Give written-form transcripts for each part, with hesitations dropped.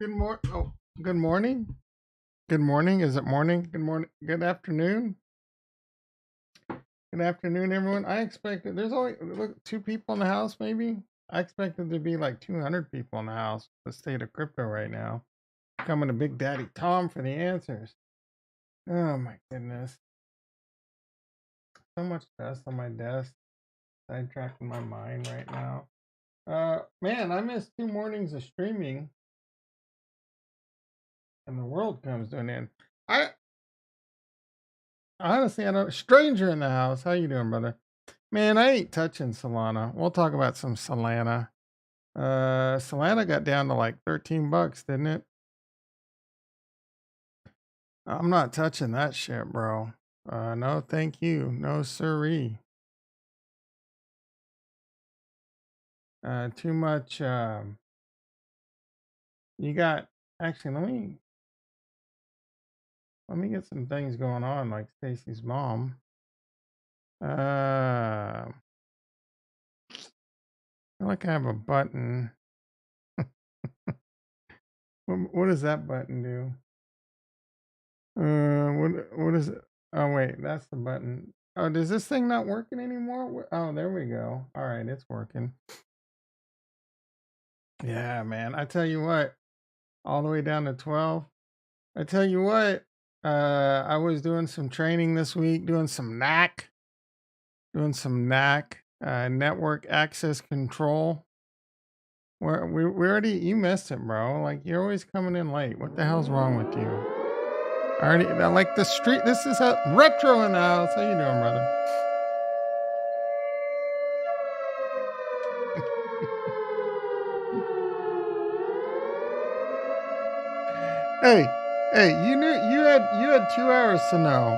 Good morning. Oh, good morning. Good morning. Is it morning? Good morning. Good afternoon. Good afternoon, everyone. I expected there's only look, two people in the house, maybe. I expected there to be like 200 people in the house. The state of crypto right now. Coming to Big Daddy Tom for the answers. Oh my goodness. So much dust on my desk. Sidetracking my mind right now. Man, I missed 2 mornings of streaming, and the world comes to an end. I Honestly, I don't. Stranger in the house. How you doing, brother? Man, I ain't touching Solana. We'll talk about some Solana. Solana got down to like $13, didn't it? I'm not touching that shit, bro. No, thank you. No, siree. Too much. You got. Actually, let me get some things going on, like Stacy's mom. I feel like I have a button. What does that button do? What is it? Oh wait, that's the button. Oh, does this thing not working anymore? Oh, there we go. All right, it's working. Yeah, man. I tell you what, all the way down to 12. I tell you what, I was doing some training this week, doing some NAC, network access control. Where we already you missed it, bro. Like you're always coming in late. What the hell's wrong with you? I like the street. This is a retro in the house. How you doing, brother? Hey, hey, you had 2 hours to know.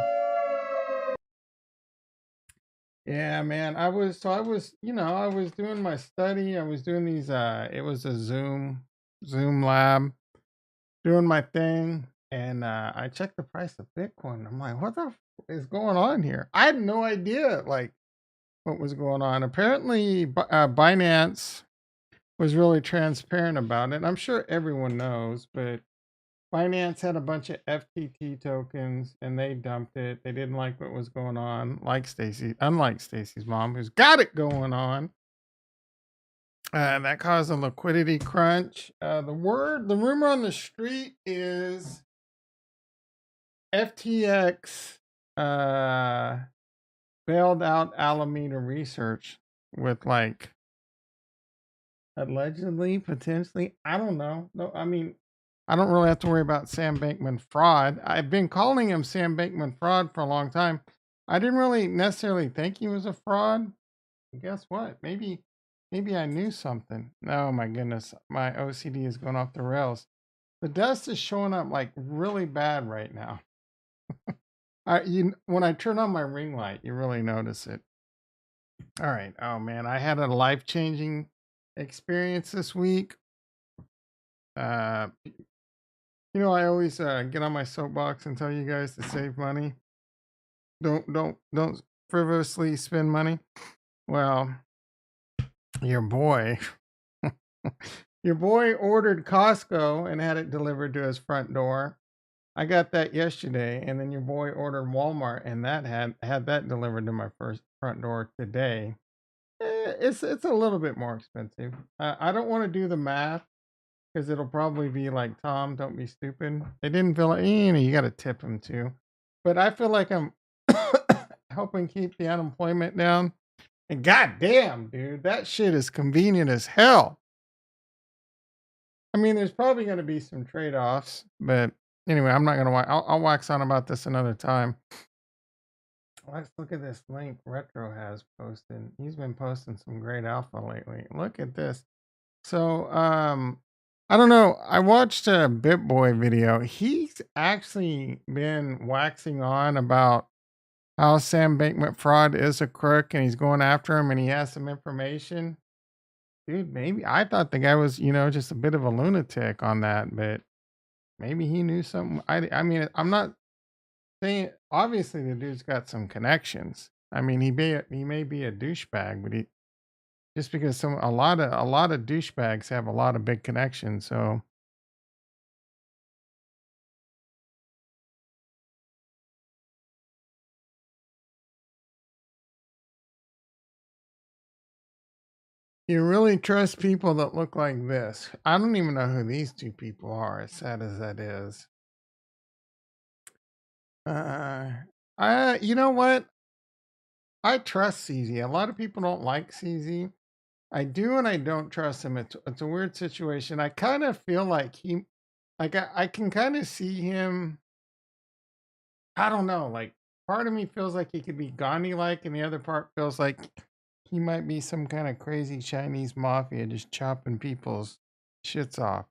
Yeah, man. I was doing my study. I was doing these it was a Zoom lab, doing my thing, and I checked the price of Bitcoin. I'm like, what the is going on here? I had no idea like what was going on. Apparently Binance was really transparent about it. I'm sure everyone knows, but Binance had a bunch of FTT tokens and they dumped it. They didn't like what was going on, like unlike Stacy's mom, who's got it going on. That caused a liquidity crunch. The rumor on the street is FTX bailed out Alameda Research with like allegedly, potentially. I don't know. No, I mean, I don't really have to worry about Sam Bankman fraud. I've been calling him Sam Bankman fraud for a long time. I didn't really necessarily think he was a fraud. Guess what? Maybe I knew something. Oh my goodness, my OCD is going off the rails. The dust is showing up like really bad right now. When I turn on my ring light, you really notice it. All right. Oh man, I had a life changing experience this week. Uh, I always get on my soapbox and tell you guys to save money. Don't frivolously spend money. Well, your boy, your boy ordered Costco and had it delivered to his front door. I got that yesterday, and then your boy ordered Walmart, and that had that delivered to my first front door today. It's a little bit more expensive. I don't want to do the math because it'll probably be like Tom, don't be stupid. They didn't feel like you got to tip him too, but I feel like I'm helping keep the unemployment down. And goddamn, dude, that shit is convenient as hell. I mean, there's probably going to be some trade offs, but anyway, I'm not going to. I'll wax on about this another time. Let's look at this link Retro has posted. He's been posting some great alpha lately. Look at this. So, I don't know. I watched a BitBoy video. He's actually been waxing on about how Sam Bankman Fraud is a crook and he's going after him and he has some information. Dude, maybe I thought the guy was, just a bit of a lunatic on that, but maybe he knew something. I mean, I'm not saying obviously the dude's got some connections. I mean, he may be a douchebag, but he just because a lot of douchebags have a lot of big connections. So You really trust people that look like this. I don't even know who these two people are, as sad as that is. Uh, you know what? I trust CZ. A lot of people don't like CZ. I do and I don't trust him. It's a weird situation. I kind of feel like I can kind of see him. I don't know. Like, part of me feels like he could be Gandhi like, and the other part feels like he might be some kind of crazy Chinese mafia just chopping people's shits off.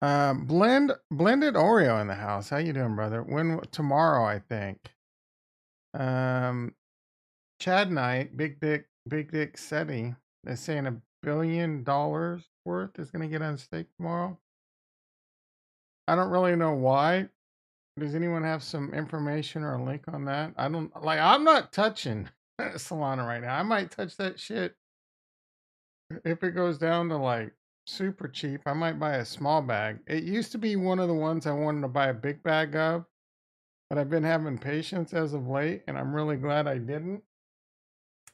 Blended Oreo in the house. How you doing, brother? When tomorrow, I think. Um, Chad Knight, Big Dick SETI is saying $1 billion worth is going to get on stake tomorrow. I don't really know why. Does anyone have some information or a link on that? I don't like. I'm not touching Solana right now. I might touch that shit if it goes down to like super cheap. I might buy a small bag. It used to be one of the ones I wanted to buy a big bag of, but I've been having patience as of late, and I'm really glad I didn't.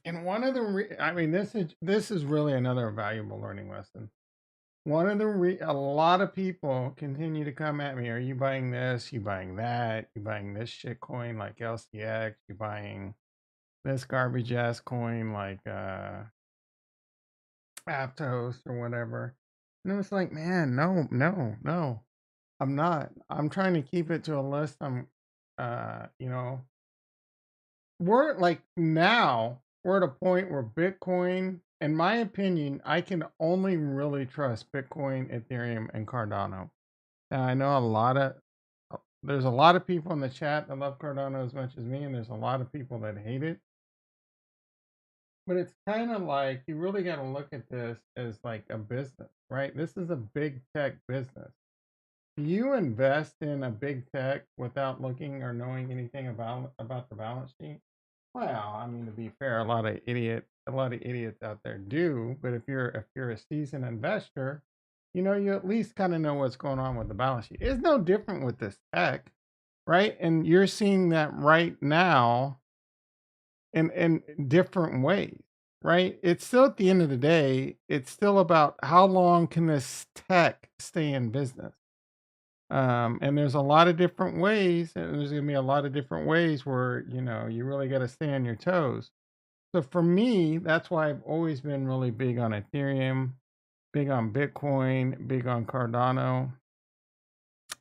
And one of the, I mean, this is really another valuable learning lesson. One of the, a lot of people continue to come at me. Are you buying this? You buying that? You buying this shit coin like LCX? You buying this garbage ass coin like Aptos or whatever? And it was like, man, no, no, no. I'm not. I'm trying to keep it to a list. You know, we're like now we're at a point where Bitcoin, in my opinion, I can only really trust Bitcoin, Ethereum, and Cardano. Now I know there's a lot of people in the chat that love Cardano as much as me, and there's a lot of people that hate it. But it's kind of like you really got to look at this as like a business, right? This is a big tech business. You invest in a big tech without looking or knowing anything about the balance sheet. Well, I mean, to be fair, a lot of idiots out there do. But if you're a seasoned investor, you know you at least kind of know what's going on with the balance sheet. It's no different with this tech, right? And you're seeing that right now in different ways, right? It's still at the end of the day, it's still about how long can this tech stay in business. And there's a lot of different ways, and there's gonna be a lot of different ways where you really got to stay on your toes. So for me, that's why I've always been really big on Ethereum, big on Bitcoin, big on Cardano.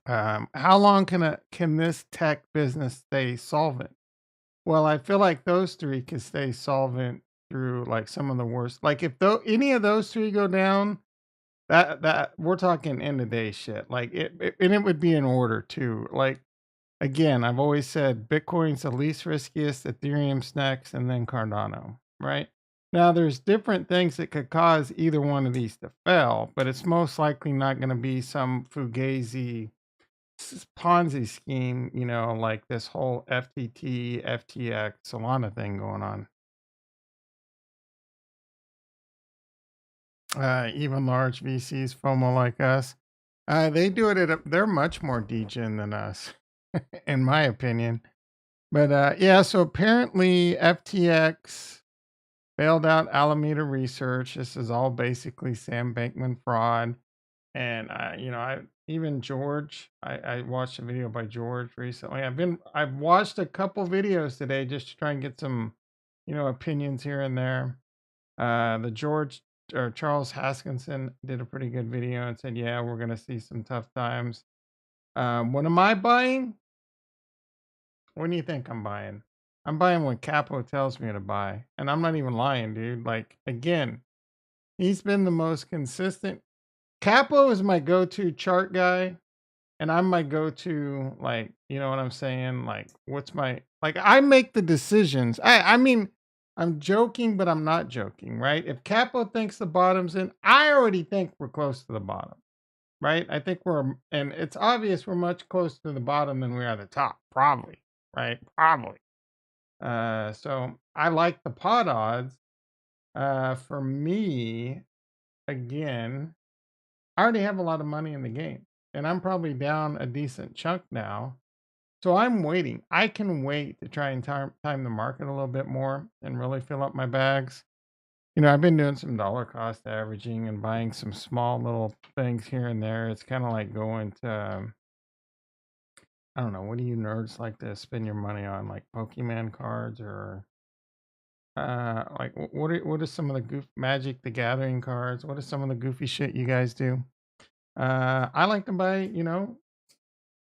How long can this tech business stay solvent? Well, I feel like those three can stay solvent through like some of the worst. Like if though any of those three go down, that we're talking end of day shit. Like and it would be in order too. Like again, I've always said Bitcoin's the least riskiest, Ethereum's next, and then Cardano, right? Now, there's different things that could cause either one of these to fail, but it's most likely not going to be some fugazi Ponzi scheme, like this whole FTT, FTX, Solana thing going on. Even large VCs, FOMO like us, they do it they're much more degen than us, in my opinion. But yeah, so apparently FTX bailed out Alameda Research. This is all basically Sam Bankman fraud. And I even George, I watched a video by George recently. I've watched a couple videos today just to try and get some, opinions here and there. The George or Charles Haskinson did a pretty good video and said, yeah, we're gonna see some tough times. What am I buying? What do you think I'm buying? I'm buying what Capo tells me to buy. And I'm not even lying, dude. Like, again, he's been the most consistent. Capo is my go-to chart guy. And I'm my go-to, like, you know what I'm saying? Like, I make the decisions. I mean, I'm joking, but I'm not joking, right? If Capo thinks the bottom's in, I already think we're close to the bottom, right? I think and it's obvious we're much closer to the bottom than we are the top, probably, right? Probably. So I like the pot odds. For me, again, I already have a lot of money in the game, and I'm probably down a decent chunk now. So I'm waiting. I can wait to try and time the market a little bit more and really fill up my bags. I've been doing some dollar cost averaging and buying some small little things here and there. It's kind of like going to, I don't know, what do you nerds like to spend your money on? Like Pokemon cards or like what are some of the Magic the Gathering cards? What is some of the goofy shit you guys do? I like to buy,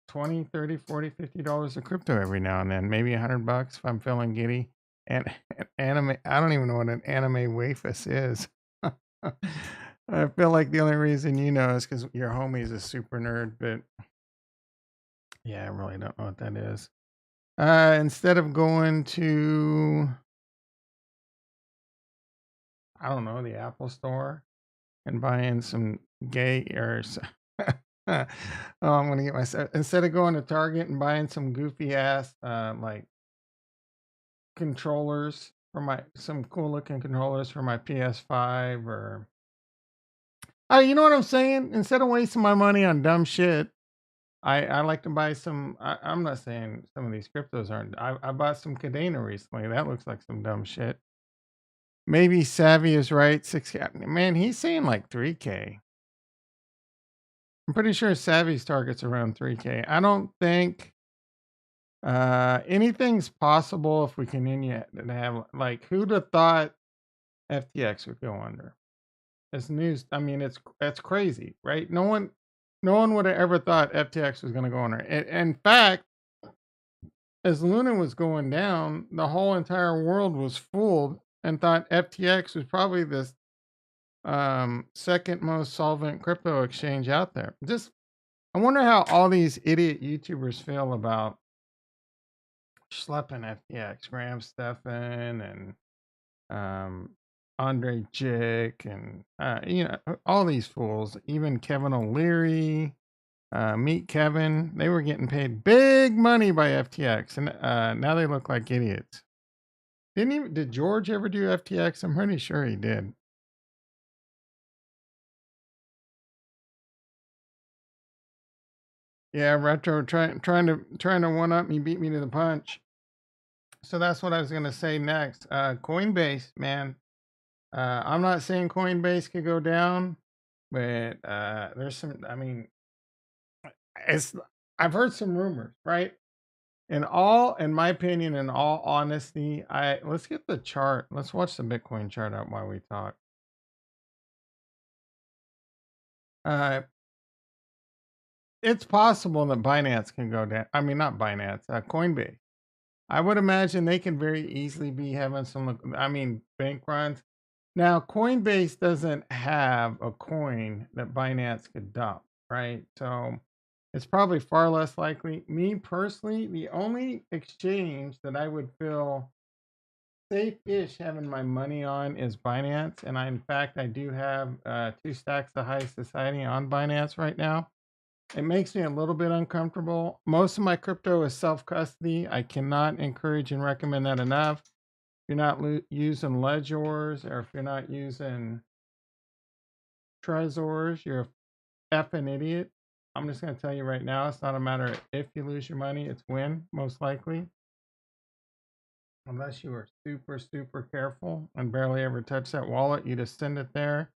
20, 30, 40, $50 of crypto every now and then, maybe $100 if I'm feeling giddy. And anime, I don't even know what an anime wafus is. I feel like the only reason you know is because your homie's a super nerd, but yeah, I really don't know what that is. Instead of going to, I don't know, the Apple store and buying some gay or oh, I'm gonna get myself instead of going to Target and buying some goofy ass like controllers for my some cool looking controllers for my PS5 or you know what I'm saying? Instead of wasting my money on dumb shit, I like to buy some. I'm not saying some of these cryptos aren't. I bought some Cadena recently. That looks like some dumb shit. Maybe Savvy is right. 6K. Man, he's saying like 3K. I'm pretty sure Savvy's target's around 3K. I don't think anything's possible if we continue to have like who'd have thought FTX would go under? It's news. I mean, that's crazy, right? No one would have ever thought FTX was going to go under. In fact, as Luna was going down, the whole entire world was fooled and thought FTX was probably the second most solvent crypto exchange out there. Just, I wonder how all these idiot YouTubers feel about schlepping FTX, Graham Stephan and Andre Jick and all these fools, even Kevin O'Leary, Meet Kevin, they were getting paid big money by FTX, and now they look like idiots. Did George ever do FTX? I'm pretty sure he did. Yeah, Retro trying to one up me, beat me to the punch. So that's what I was gonna say next. Coinbase, man. I'm not saying Coinbase could go down, but there's some. I mean, it's I've heard some rumors, right? In my opinion, in all honesty, let's get the chart. Let's watch the Bitcoin chart out while we talk. Uh, it's possible that Binance can go down. I mean, not Binance, Coinbase. I would imagine they can very easily be having bank runs. Now, Coinbase doesn't have a coin that Binance could dump, right? So it's probably far less likely. Me personally, the only exchange that I would feel safe-ish having my money on is Binance, and in fact, I do have 2 stacks of High Society on Binance right now. It makes me a little bit uncomfortable. Most of my crypto is self-custody. I cannot encourage and recommend that enough. If you're not using Ledgers or if you're not using Trezors, you're a effing idiot. I'm just going to tell you right now, it's not a matter of if you lose your money, it's when, most likely. Unless you are super, super careful and barely ever touch that wallet, you just send it there.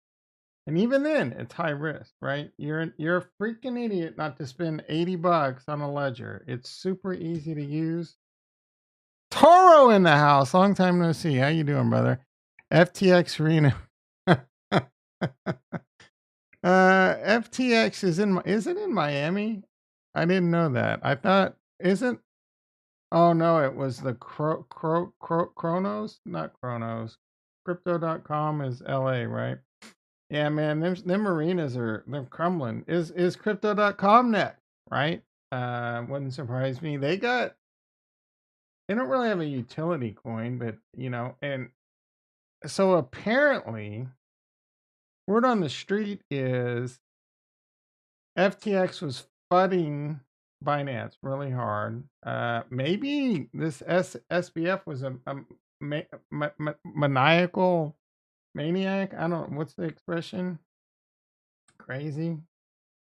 And even then, it's high risk, right? You're a freaking idiot not to spend $80 on a ledger. It's super easy to use. Toro in the house. Long time no see. How you doing, brother? FTX Reno. FTX is it in Miami? I didn't know that. I thought isn't Oh no, it was the Chronos, not Chronos. Crypto.com is LA, right? Yeah, man, them arenas they're crumbling. Is crypto.com next, right? Wouldn't surprise me. They don't really have a utility coin, but and so apparently word on the street is FTX was fudding Binance really hard. Maybe this SBF was a maniacal maniac. I don't know what's the expression. Crazy.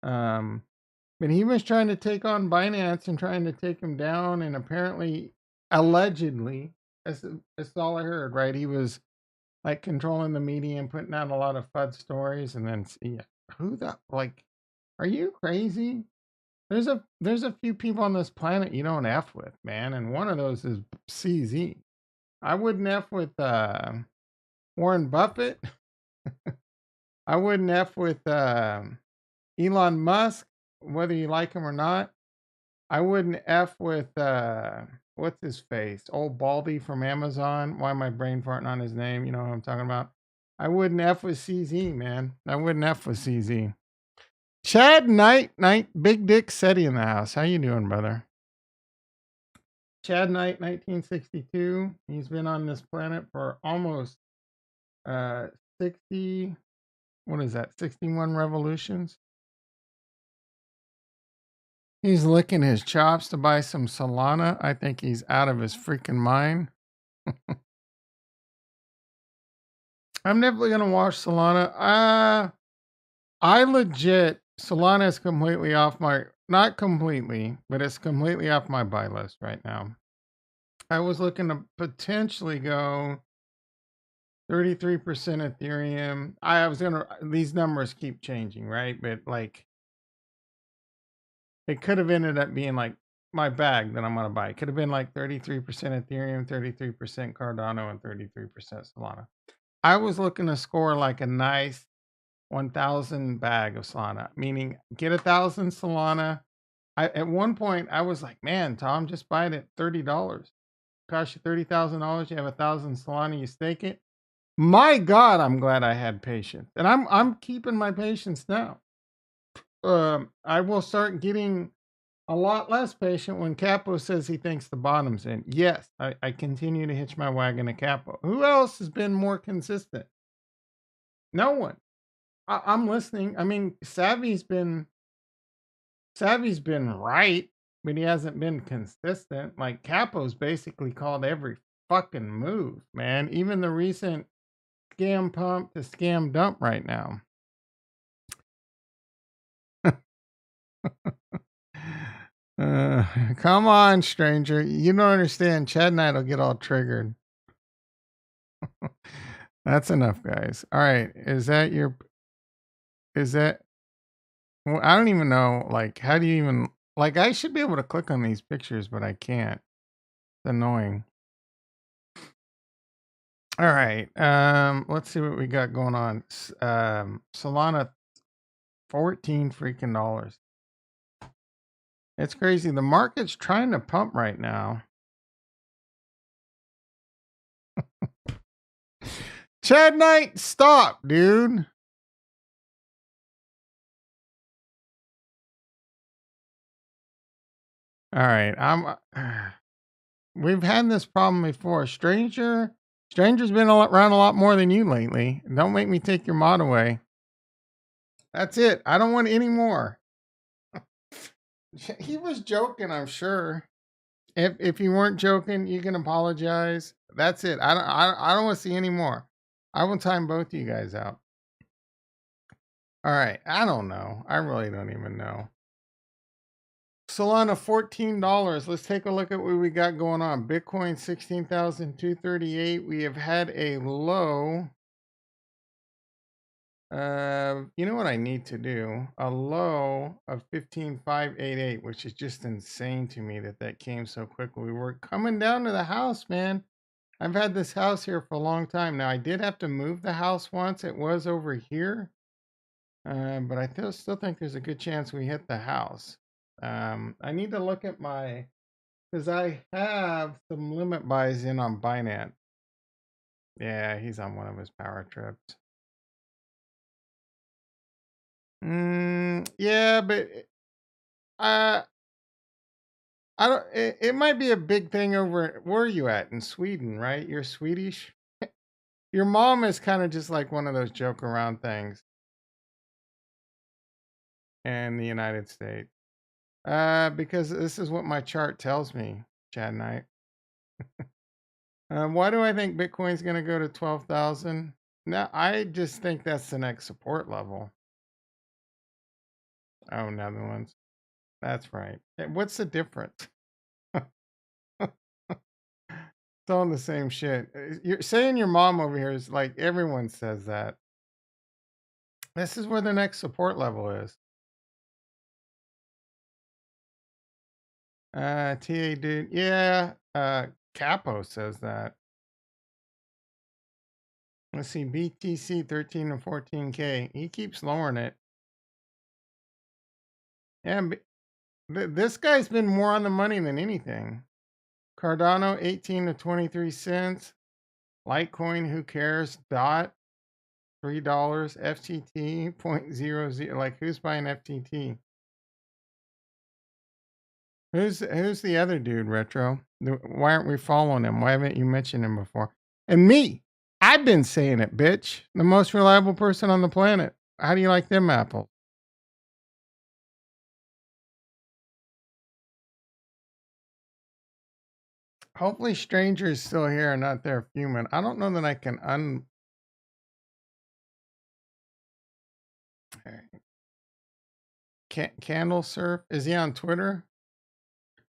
Um, But he was trying to take on Binance and trying to take him down, and apparently, allegedly, that's all I heard. Right? He was like controlling the media and putting out a lot of FUD stories, and then yeah, who the like? Are you crazy? There's a few people on this planet you don't f with, man, and one of those is CZ. I wouldn't f with Warren Buffett. I wouldn't f with Elon Musk, whether you like him or not. I wouldn't f with what's his face, old Baldy from Amazon. Why am I brain farting on his name? You know what I'm talking about. I wouldn't f with CZ, man. I wouldn't f with CZ. Chad Knight, Big Dick Seti in the house. How you doing, brother? Chad Knight, 1962. He's been on this planet for almost 60. What is that? 61 revolutions. He's licking his chops to buy some Solana. I think he's out of his freaking mind. I'm definitely gonna watch Solana. I legit Solana is completely off my, not completely, but it's completely off my buy list right now. I was looking to potentially go 33% Ethereum. I was gonna, these numbers keep changing, right? But like, it could have ended up being like my bag that I'm gonna buy. It could have been like 33% Ethereum, 33% Cardano, and 33% Solana. I was looking to score like a nice 1,000 bag of Solana, meaning get 1,000 Solana. At one point I was like, man, Tom, just buy it at $30. Cost you $30,000. You have 1,000 Solana. You stake it. My God, I'm glad I had patience, and I'm keeping my patience now. I will start getting a lot less patient when Capo says he thinks the bottom's in. Yes, I continue to hitch my wagon to Capo. Who else has been more consistent? No one. I'm listening. I mean, Savvy's been right, but he hasn't been consistent. Like Capo's basically called every fucking move, man. Even the recent scam pump to scam dump right now. Come on, stranger. You don't understand. Chad and I'll get all triggered. That's enough, guys. All right. Is that, well, I don't even know. Like, how do you even, like, I should be able to click on these pictures, but I can't. It's annoying. All right. Let's see what we got going on. Solana, 14 freaking dollars. It's crazy. The market's trying to pump right now. Chad Knight, stop, dude. All right. We've had this problem before. Stranger's been around a lot more than you lately. Don't make me take your mod away. That's it. I don't want any more. He was joking, I'm sure. If you weren't joking, you can apologize. That's it. I don't want to see any more. I will time both you guys out. All right. I don't know. I really don't even know. Solana, $14. Let's take a look at what we got going on. Bitcoin, 16,238. We have had a low. You know what I need to do? A low of 15,588, which is just insane to me that came so quickly. We're coming down to the house, man. I've had this house here for a long time. Now, I did have to move the house once. It was over here. But I still think there's a good chance we hit the house. I need to look at because I have some limit buys in on Binance. Yeah, he's on one of his power trips. Yeah, but I don't. It might be a big thing over. Where are you at in Sweden? Right, you're Swedish. Your mom is kind of just like one of those joke around things in the United States. Because this is what my chart tells me, Chad Knight. Why do I think Bitcoin's going to go to 12,000? No, I just think that's the next support level. Oh, Netherlands. That's right. What's the difference? It's all the same shit. You're saying your mom over here is like everyone says that. This is where the next support level is. TA dude. Yeah. Capo says that. Let's see. BTC 13 and 14K. He keeps lowering it. Yeah. This guy's been more on the money than anything. Cardano 18 to 23 cents. Litecoin, who cares? Dot $3. FTT 0.00. Like, who's buying FTT? Who's the other dude, Retro? Why aren't we following him? Why haven't you mentioned him before? And me, I've been saying it, bitch. The most reliable person on the planet. How do you like them apples? Hopefully, Stranger is still here and not there fuming. I don't know that I can Candle Surf. Is he on Twitter?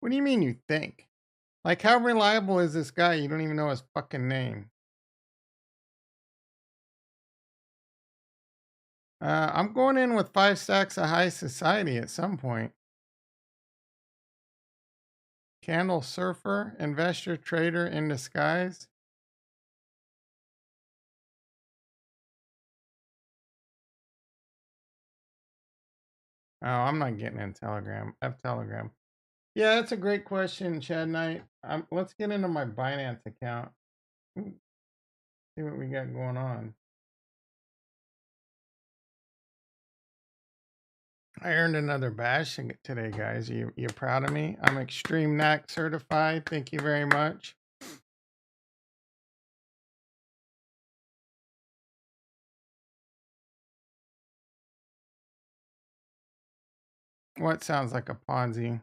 What do you mean you think? Like, how reliable is this guy? You don't even know his fucking name. I'm going in with 5 stacks of high society at some point. Candle surfer, investor, trader in disguise. Oh, I'm not getting in Telegram. F Telegram. Yeah, that's a great question, Chad Knight. Let's get into my Binance account. See what we got going on. I earned another badge today, guys. You proud of me? I'm Extreme Knack certified. Thank you very much. What sounds like a Ponzi?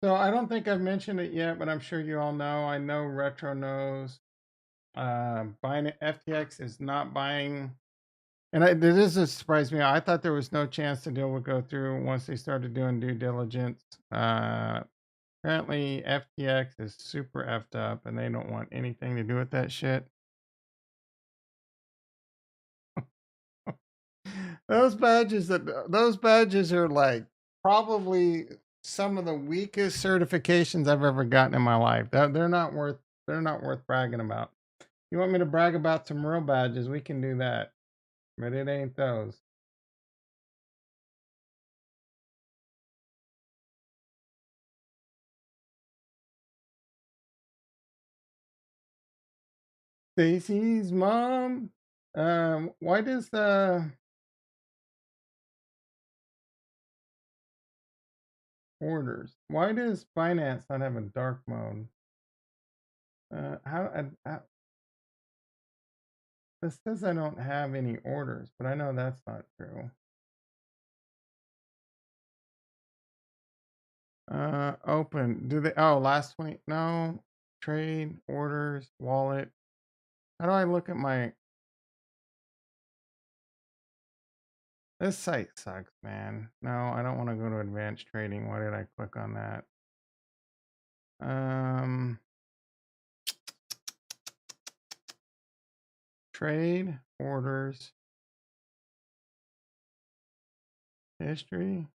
So I don't think I've mentioned it yet, but I'm sure you all know. I know Retro knows. Buying FTX is not buying, and this has surprised me. I thought there was no chance the deal would go through once they started doing due diligence. Apparently FTX is super effed up, and they don't want anything to do with that shit. Those badges are like probably some of the weakest certifications I've ever gotten in my life. They're not worth bragging about. You want me to brag about some real badges? We can do that, but it ain't those. Stacy's mom. Why does orders? Why does Binance not have a dark mode? How this says I don't have any orders, but I know that's not true. Open. Do they? Oh, last 20. No. Trade orders wallet. How do I look at my? This site sucks, man. No, I don't want to go to advanced trading. Why did I click on that? Trade orders history.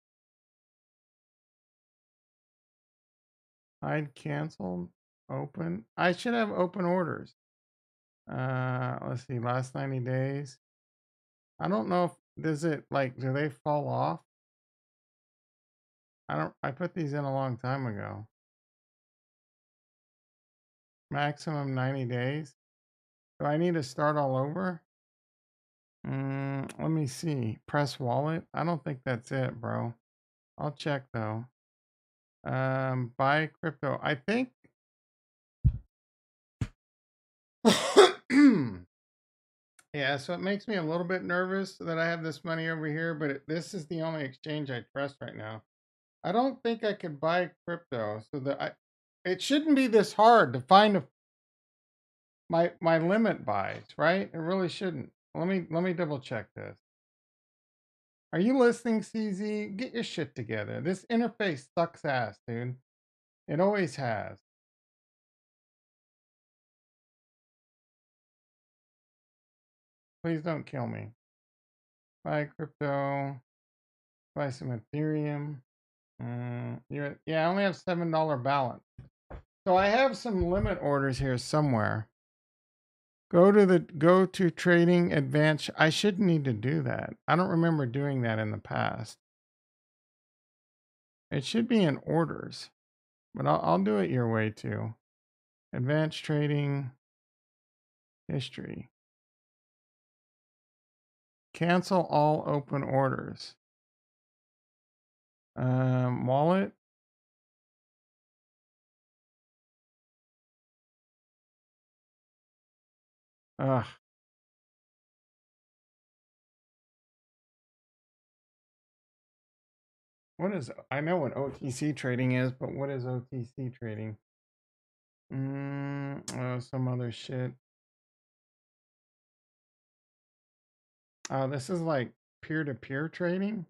Hide canceled. Open. I should have open orders. Let's see. Last 90 days. I don't know if does it like do they fall off? I put these in a long time ago. Maximum 90 days. Do I need to start all over? Let me see. Press wallet. I don't think that's it, bro. I'll check though. Buy crypto. I think yeah, so it makes me a little bit nervous that I have this money over here, but this is the only exchange I trust right now. I don't think I could buy crypto, so that it shouldn't be this hard to find my limit buys, right? It really shouldn't. Let me double check this. Are you listening, CZ? Get your shit together. This interface sucks ass, dude. It always has. Please don't kill me. Buy crypto. Buy some Ethereum. Yeah, I only have $7 balance. So I have some limit orders here somewhere. Go to trading advanced. I should need to do that. I don't remember doing that in the past. It should be in orders, but I'll do it your way too. Advanced trading history. Cancel all open orders. Wallet. Ugh. What is, I know what OTC trading is, but what is OTC trading? Some other shit. Oh, this is like peer-to-peer trading?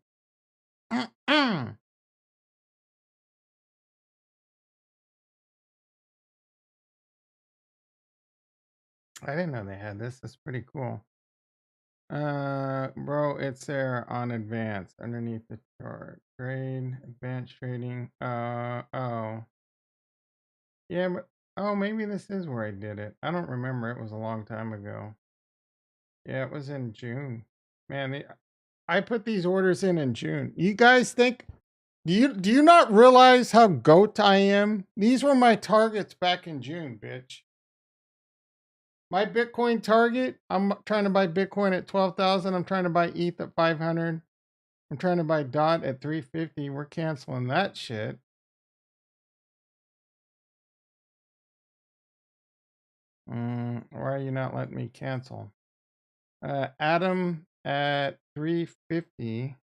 I didn't know they had this. That's pretty cool. Bro, it's there on advanced underneath the chart. Trade, advanced trading. Oh. Yeah, but, oh, maybe this is where I did it. I don't remember. It was a long time ago. Yeah, it was in June. Man, I put these orders in June. You guys think, do you not realize how goat I am? These were my targets back in June, bitch. My Bitcoin target, I'm trying to buy Bitcoin at 12,000. I'm trying to buy ETH at 500. I'm trying to buy DOT at 350. We're canceling that shit. Why are you not letting me cancel? Atom at 350.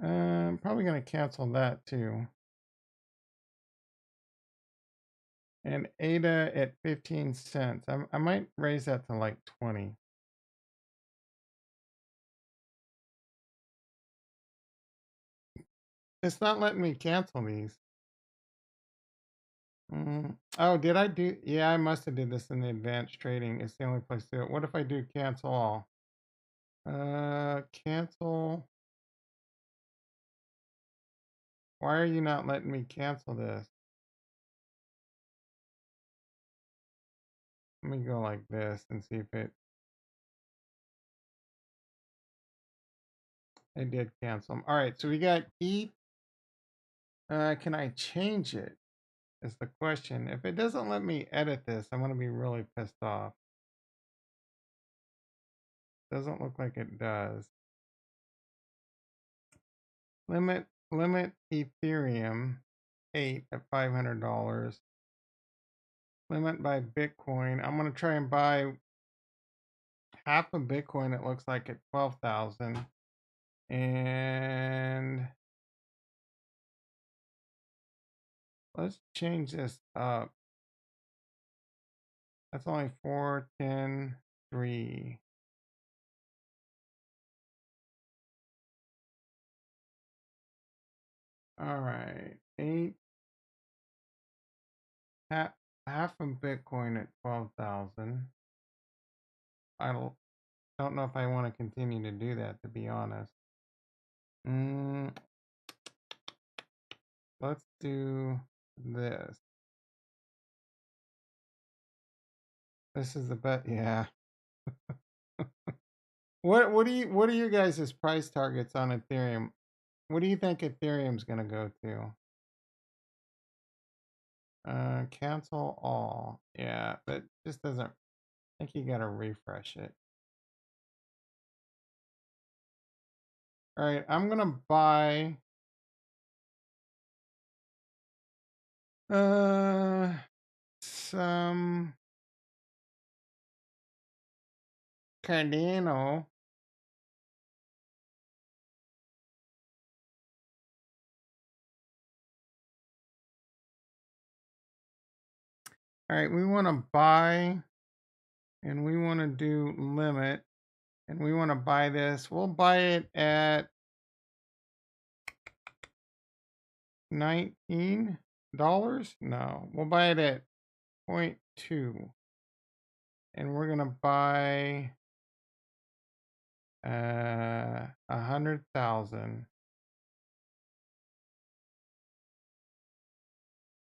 I'm probably going to cancel that too. And ADA at 15 cents. I might raise that to like 20. It's not letting me cancel these. Oh, did I do? Yeah, I must have did this in the advanced trading. It's the only place to do it. What if I do cancel all? Cancel. Why are you not letting me cancel this? Let me go like this and see if it did cancel them. All right, so we got ETH. Can I change it? Is the question. If it doesn't let me edit this, I'm gonna be really pissed off. Doesn't look like it does. Limit Ethereum 8 at $500. Limit by Bitcoin. I'm gonna try and buy half of Bitcoin. It looks like at 12,000. And let's change this up. That's only 4, 10, 3. All right, 8. Half of Bitcoin at 12,000. I don't know if I want to continue to do that, to be honest. Let's do this. This is the bet. Yeah. What are your guys' price targets on Ethereum? What do you think Ethereum's gonna go to? Cancel all. Yeah, but just doesn't. I think you gotta refresh it. All right, I'm gonna buy. Some Cardano. All right, we want to buy and we want to do limit, and we want to buy this. We'll buy it at $19. No, we'll buy it at 0.2, and we're gonna buy 100,000.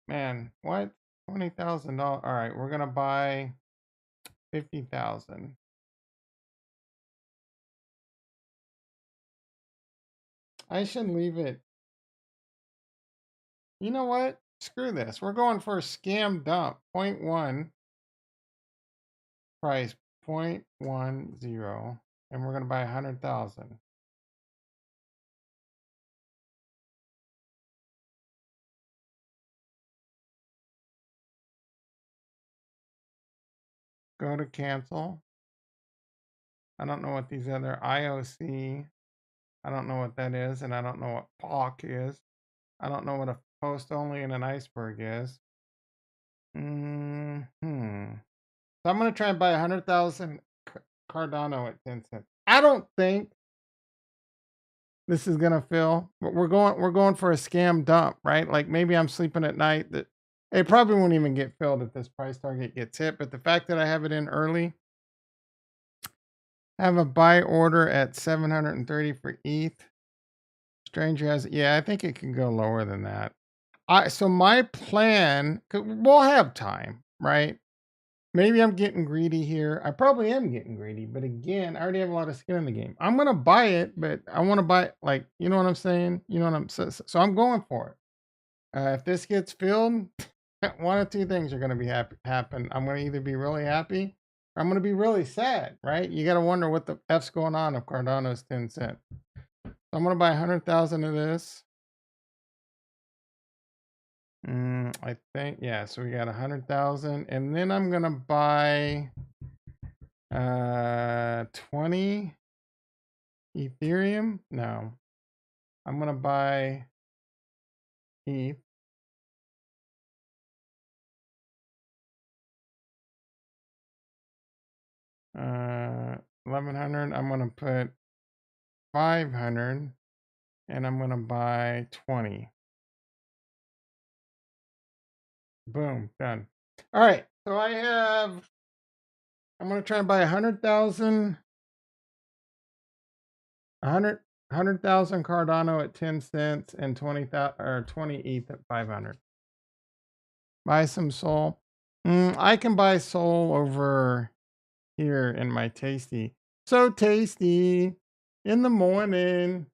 Man, what? $20,000. All right, we're gonna buy 50,000. I should leave it. You know what? Screw this. We're going for a scam dump. 0.1 price 0.10, and we're gonna buy 100,000. Go to cancel. I don't know what these other IOC. I don't know what that is, and I don't know what POC is. I don't know what a post only and an iceberg is. So I'm gonna try and buy 100,000 Cardano at 10 cents. I don't think this is gonna fill, but we're going for a scam dump, right? Like maybe I'm sleeping at night. That it probably won't even get filled if this price target gets hit. But the fact that I have it in early, I have a buy order at 730 for ETH. Stranger has, yeah, I think it can go lower than that. So my plan, we'll have time, right? Maybe I'm getting greedy here. I probably am getting greedy, but again, I already have a lot of skin in the game. I'm gonna buy it, but I want to buy it, like, you know what I'm saying? You know what I'm saying? So I'm going for it. If this gets filled, one of two things are gonna be happen. I'm gonna either be really happy, or I'm gonna be really sad, right? You gotta wonder what the F's going on if Cardano's 10 cents. So I'm gonna buy 100,000 of this. I think, yeah, so we got 100,000, and then I'm gonna buy 20 Ethereum. No, I'm gonna buy ETH. 1100. I'm gonna put 500, and I'm gonna buy 20. Boom, done. All right, so I'm gonna try and buy 100,000 Cardano at 10 cents and 20,000 or 20 ETH at 500. Buy some Sol. I can buy Sol over here in my Tasty. So tasty in the morning.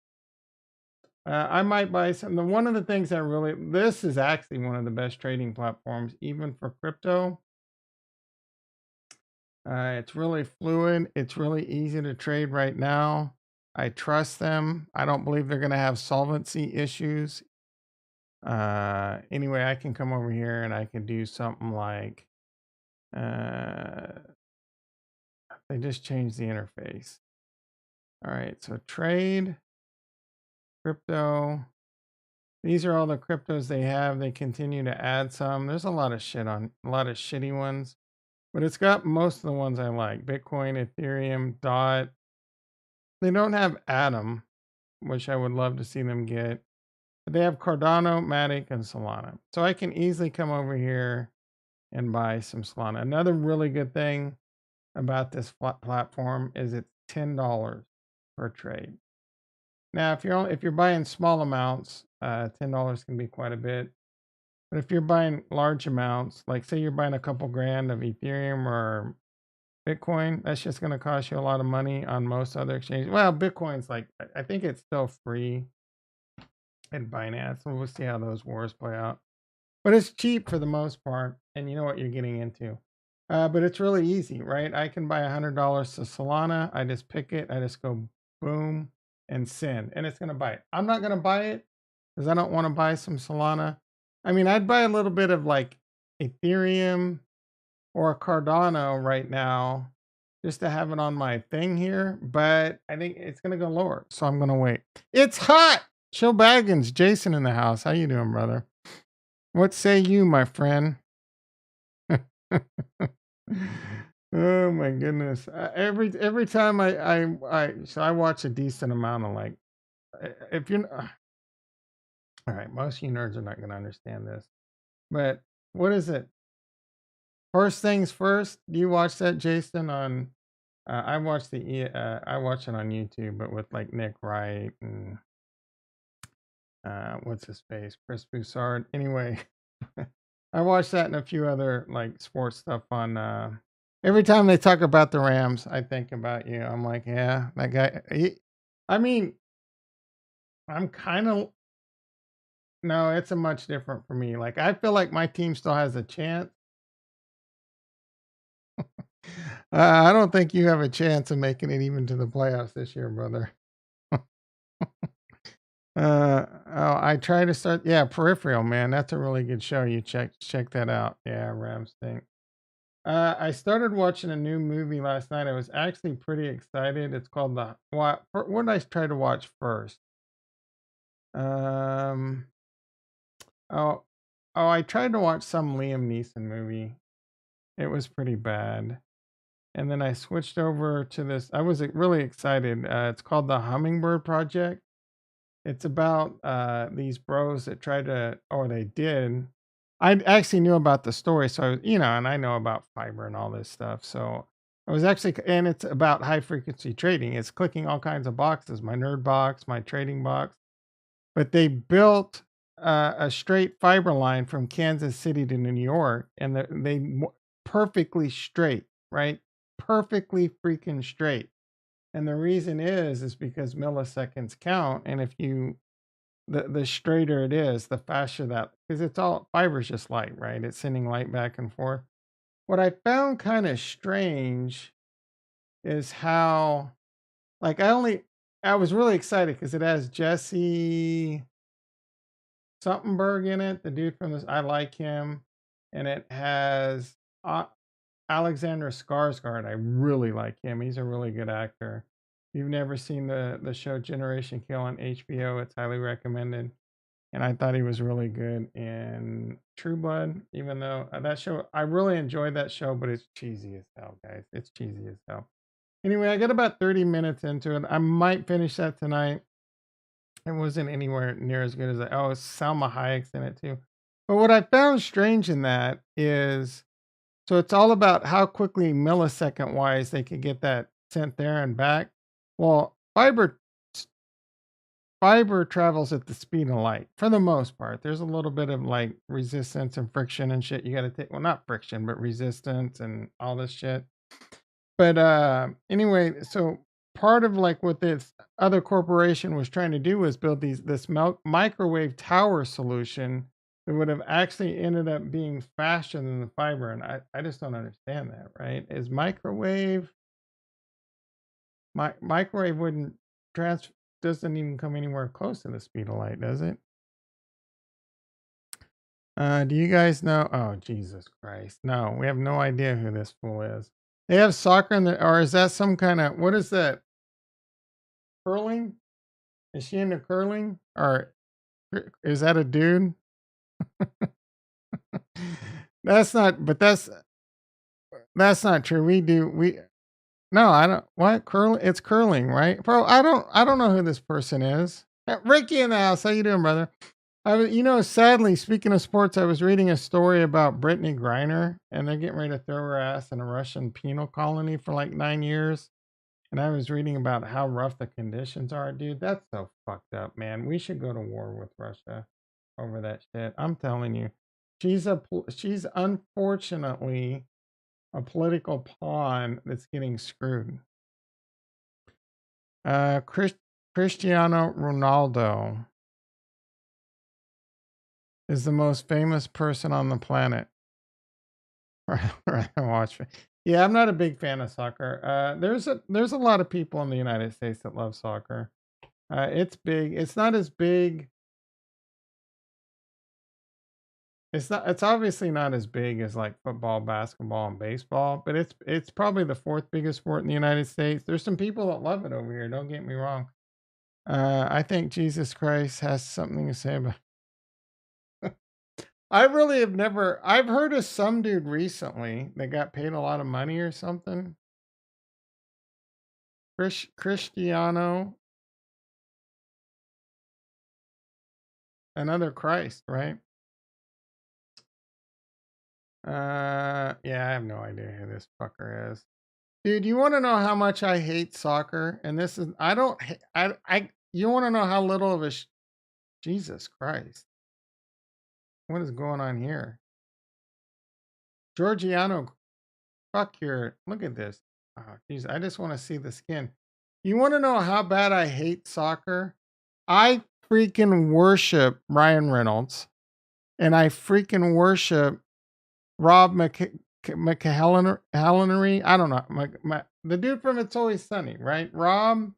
I might buy some. One of the things this is actually one of the best trading platforms, even for crypto. It's really fluid. It's really easy to trade right now. I trust them. I don't believe they're going to have solvency issues. Anyway, I can come over here and I can do something like, they just changed the interface. All right, so trade, crypto. These are all the cryptos they have. They continue to add some. There's a lot of shitty ones, but it's got most of the ones I like. Bitcoin, Ethereum, DOT. They don't have Atom, which I would love to see them get. But they have Cardano, Matic, and Solana. So I can easily come over here and buy some Solana. Another really good thing about this platform is it's $10 per trade. Now, if you're buying small amounts, $10 can be quite a bit. But if you're buying large amounts, like say you're buying a couple grand of Ethereum or Bitcoin, that's just going to cost you a lot of money on most other exchanges. Well, Bitcoin's like, I think it's still free in Binance. So we'll see how those wars play out. But it's cheap for the most part, and you know what you're getting into. But it's really easy, right? I can buy $100 to Solana. I just pick it. I just go boom and send, and it's going to buy it. I'm not going to buy it because I don't want to buy some Solana. I mean, I'd buy a little bit of like Ethereum or Cardano right now just to have it on my thing here, but I think it's going to go lower, so I'm going to wait. It's hot. Chill Baggins, Jason in the house. How you doing, brother? What say you, my friend? Oh my goodness. Every time so I watch a decent amount of like if you're all right, most of you nerds are not going to understand this. But what is it? First things first. Do you watch that, Jason? On I watch it on YouTube, but with like Nick Wright and what's his face, Chris Broussard. Anyway, I watched that and a few other like sports stuff on. Every time they talk about the Rams, I think about you. I'm like, yeah, that guy. I mean, I'm kind of no. It's a much different for me. Like I feel like my team still has a chance. I don't think you have a chance of making it even to the playoffs this year, brother. Oh, I try to start. Yeah, Peripheral, man. That's a really good show. You check that out. Yeah, Rams thing. I started watching a new movie last night. I was actually pretty excited. It's called what did I try to watch first? Um, oh, I tried to watch some Liam Neeson movie. It was pretty bad. And then I switched over to this. I was really excited. It's called The Hummingbird Project. It's about these bros that tried to, or they did. I actually knew about the story, so and I know about fiber and all this stuff. So I was actually, and it's about high frequency trading. It's clicking all kinds of boxes, my nerd box, my trading box. But they built a straight fiber line from Kansas City to New York, and perfectly straight, right? Perfectly freaking straight. And the reason is because milliseconds count, and if you the straighter it is, the faster that because it's all fiber's just light, right? It's sending light back and forth. What I found kind of strange is how like I was really excited because it has Jesse Somethingberg in it, the dude from this. I like him, and it has Alexander Skarsgård. I really like him. He's a really good actor. If you've never seen the show Generation Kill on HBO, it's highly recommended. And I thought he was really good in True Blood, even though that show, I really enjoyed that show, but it's cheesy as hell, guys. It's cheesy as hell. Anyway, I got about 30 minutes into it. I might finish that tonight. It wasn't anywhere near as good as Salma Hayek's in it too. But what I found strange in that is, so it's all about how quickly millisecond wise they could get that sent there and back. Well, fiber travels at the speed of light for the most part. There's a little bit of like resistance and friction and shit you got to take. Well, not friction, but resistance and all this shit. But anyway, so part of like what this other corporation was trying to do was build this microwave tower solution that would have actually ended up being faster than the fiber. And I just don't understand that, right? Is microwave wouldn't trans doesn't even come anywhere close to the speed of light, does it? Do you guys know? Oh, Jesus Christ. No, we have no idea who this fool is. They have soccer in the, or is that some kind of, what is that? Curling? Is she into curling? Or is that a dude? That's not, but that's not true. No, I don't, what? Curling? It's curling, right? Bro, I don't know who this person is. Ricky in the house. How you doing, brother? Sadly, speaking of sports, I was reading a story about Brittany Griner, and they're getting ready to throw her ass in a Russian penal colony for like 9 years. And I was reading about how rough the conditions are, dude. That's so fucked up, man. We should go to war with Russia over that shit. I'm telling you, she's unfortunately a political pawn that's getting screwed. Cristiano Ronaldo is the most famous person on the planet. Right, watch. Yeah, I'm not a big fan of soccer. There's a lot of people in the United States that love soccer. It's big. It's not as big. It's obviously not as big as like football, basketball, and baseball, but it's probably the fourth biggest sport in the United States. There's some people that love it over here. Don't get me wrong. I think Jesus Christ has something to say about. I really have never. I've heard of some dude recently that got paid a lot of money or something. Cristiano, another Christ, right? Yeah, I have no idea who this fucker is. Dude, you want to know how much I hate soccer? And this is, I don't, you want to know how little of a, Jesus Christ. What is going on here? Georgiano, fuck your, look at this. Oh, geez, I just want to see the skin. You want to know how bad I hate soccer? I freaking worship Ryan Reynolds and I freaking worship Rob McElhenney. I don't know. The dude from It's Always Sunny, right? Rob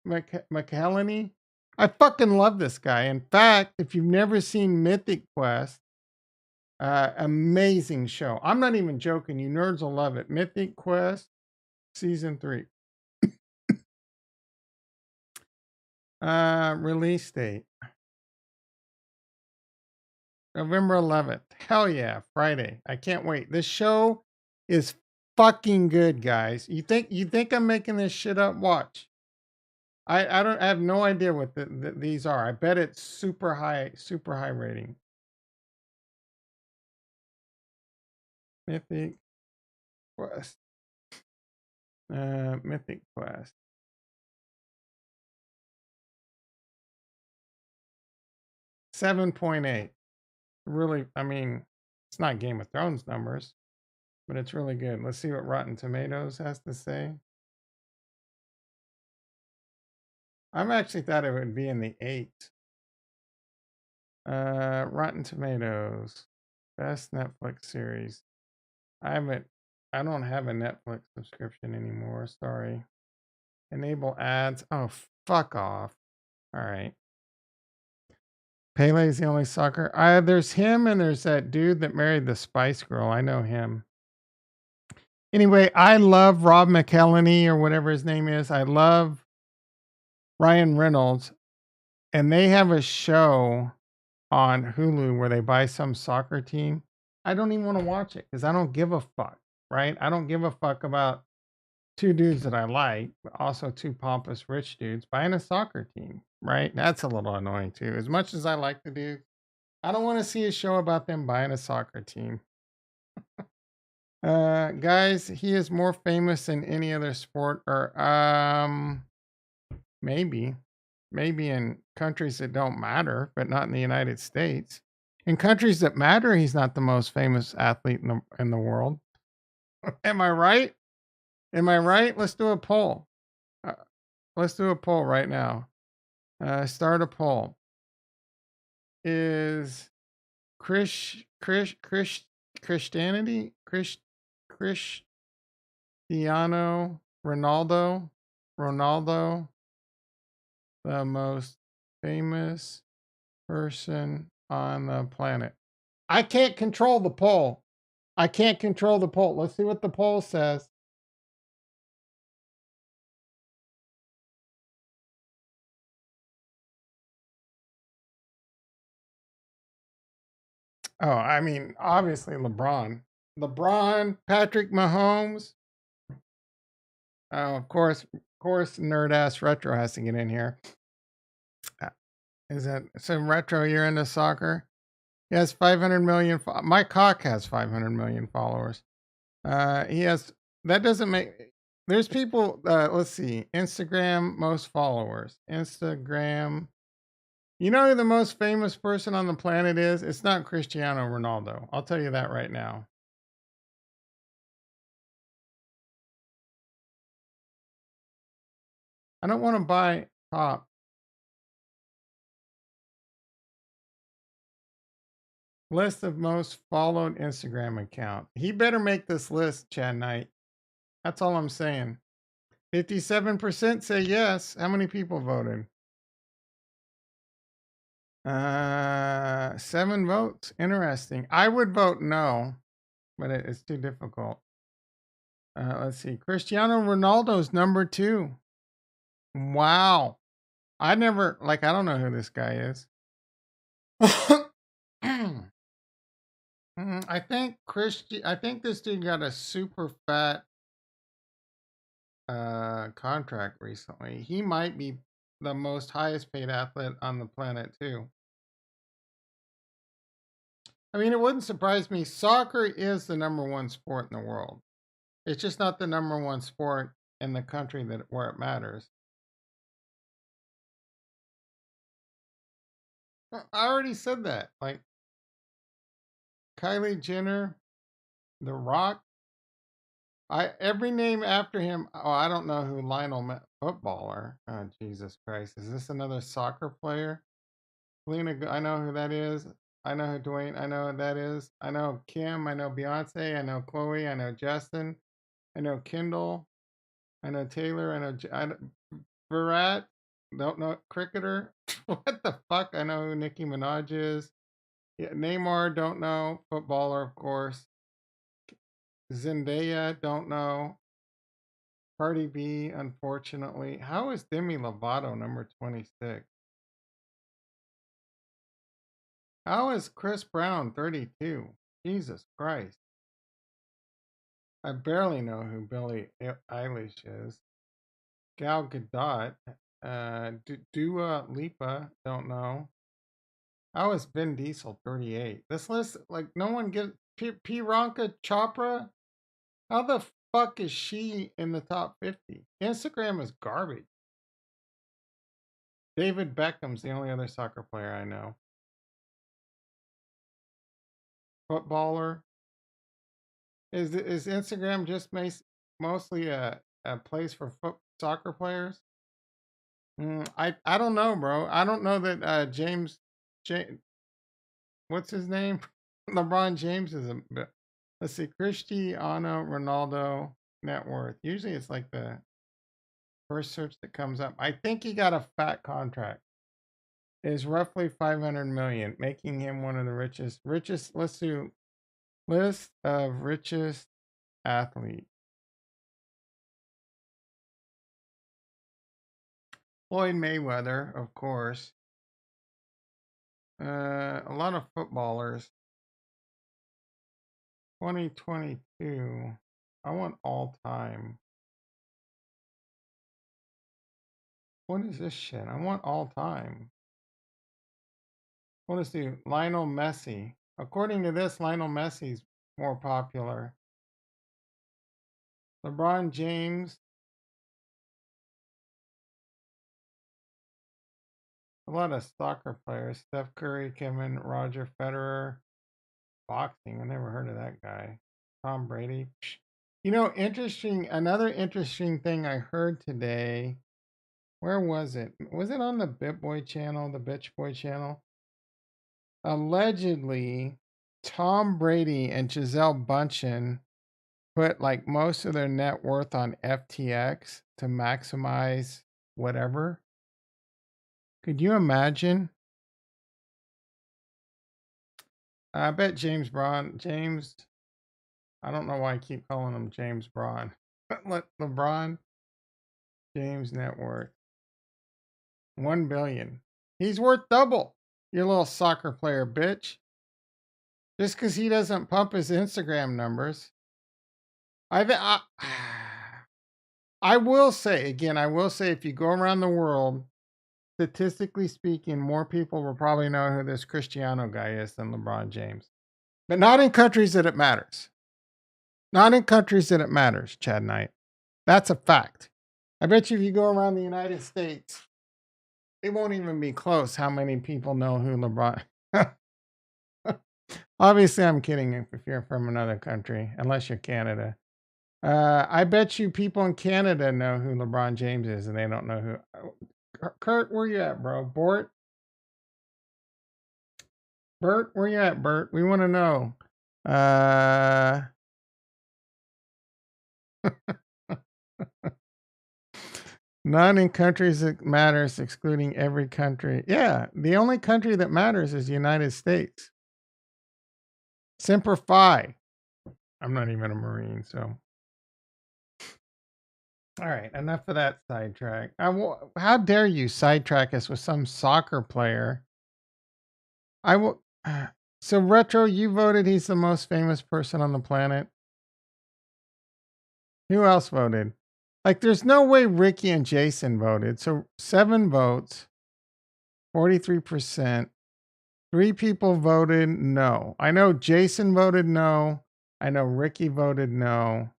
McElhenney. I fucking love this guy. In fact, if you've never seen Mythic Quest, amazing show. I'm not even joking. You nerds will love it. Mythic Quest season 3. Release date November 11th. Hell yeah, Friday. I can't wait. This show is fucking good, guys. You think I'm making this shit up? Watch. I have no idea what these are. I bet it's super high rating. Mythic Quest. Mythic Quest. 7.8. Really, I mean, it's not Game of Thrones numbers, but it's really good. Let's see what Rotten Tomatoes has to say. I'm actually thought it would be in the 8. Rotten Tomatoes. Best Netflix series. I don't have a Netflix subscription anymore. Sorry. Enable ads. Oh, fuck off. All right. Pele's the only soccer. There's him and there's that dude that married the Spice Girl. I know him. Anyway, I love Rob McElhenney or whatever his name is. I love Ryan Reynolds. And they have a show on Hulu where they buy some soccer team. I don't even want to watch it because I don't give a fuck, right? I don't give a fuck about two dudes that I like, but also two pompous rich dudes buying a soccer team, right? That's a little annoying too. As much as I like the dude, I don't want to see a show about them buying a soccer team. Guys, he is more famous than any other sport, or maybe in countries that don't matter, but not in the United States. In countries that matter, he's not the most famous athlete in the world. Am I right? Am I right? Let's do a poll. Let's do a poll right now. Start a poll. Is Christianity Cristiano Ronaldo the most famous person on the planet? I can't control the poll. Let's see what the poll says. Oh, I mean, obviously LeBron, Patrick Mahomes. Oh, of course, nerd ass retro has to get in here. Is that so? Retro, you're into soccer? He has 500 million. My cock has 500 million followers. He has. That doesn't make. There's people. Let's see. Instagram most followers. Instagram. You know who the most famous person on the planet is? It's not Cristiano Ronaldo. I'll tell you that right now. I don't want to buy top. List of most followed Instagram account. He better make this list, Chad Knight. That's all I'm saying. 57% say yes. How many people voted? 7 votes. Interesting. I would vote no, but it's too difficult. Let's see. Cristiano Ronaldo's number 2. Wow. I don't know who this guy is. I think I think this dude got a super fat contract recently. He might be the most highest paid athlete on the planet too. I mean, it wouldn't surprise me. Soccer is the number one sport in the world. It's just not the number one sport in the country where it matters. I already said that. Like Kylie Jenner, The Rock. Every name after him. Oh, I don't know who footballer. Oh, Jesus Christ! Is this another soccer player? Lena, I know who that is. I know who Dwayne. I know who that is. I know Kim. I know Beyonce. I know Chloe. I know Justin. I know Kendall. I know Taylor. I know Virat. Don't know cricketer. What the fuck? I know who Nicki Minaj is. Yeah, Neymar. Don't know footballer, of course. Zendaya. Don't know. Cardi B. Unfortunately, how is Demi Lovato number 26? How is Chris Brown 32? Jesus Christ. I barely know who Billie Eilish is. Gal Gadot. Dua Lipa. Don't know. How is Vin Diesel 38? This list, like, no one gets. Ranka Chopra? How the fuck is she in the top 50? Instagram is garbage. David Beckham's the only other soccer player I know. Footballer. Is Instagram just mostly a place for soccer players? I don't know, bro. I don't know that James, what's his name? LeBron James is let's see, Cristiano Ronaldo net worth. Usually it's like the first search that comes up. I think he got a fat contract. Is roughly 500 million, making him one of the richest. Let's do list of richest athlete. Floyd Mayweather, of course. A lot of footballers. 2022. I want all time. What is this shit? I want all time. What is the Lionel Messi? According to this, Lionel Messi's more popular. LeBron James. A lot of soccer players. Steph Curry, Kevin, Roger Federer. Boxing. I never heard of that guy. Tom Brady. You know, another interesting thing I heard today. Where was it? Was it on the BitBoy channel, the Bitch Boy channel? Allegedly, Tom Brady and Giselle Bundchen put like most of their net worth on FTX to maximize whatever. Could you imagine? I bet James, I don't know why I keep calling him James Braun. LeBron James net worth 1 billion. He's worth double. Your little soccer player, bitch. Just because he doesn't pump his Instagram numbers. I will say, again, if you go around the world, statistically speaking, more people will probably know who this Cristiano guy is than LeBron James. But not in countries that it matters. Not in countries that it matters, Chad Knight. That's a fact. I bet you if you go around the United States, it won't even be close how many people know who LeBron. Obviously, I'm kidding if you're from another country, unless you're Canada. I bet you people in Canada know who LeBron James is, and they don't know who. Kurt, where you at, bro? Bert, where you at, Bert? We want to know. Not in countries that matters, excluding every country. Yeah, the only country that matters is the United States. Semper Fi. I'm not even a Marine, so. All right, enough of that sidetrack. How dare you sidetrack us with some soccer player? I will. So Retro, you voted he's the most famous person on the planet. Who else voted? Like, there's no way Ricky and Jason voted. So 7 votes, 43%. 3 people voted no. I know Jason voted no. I know Ricky voted no.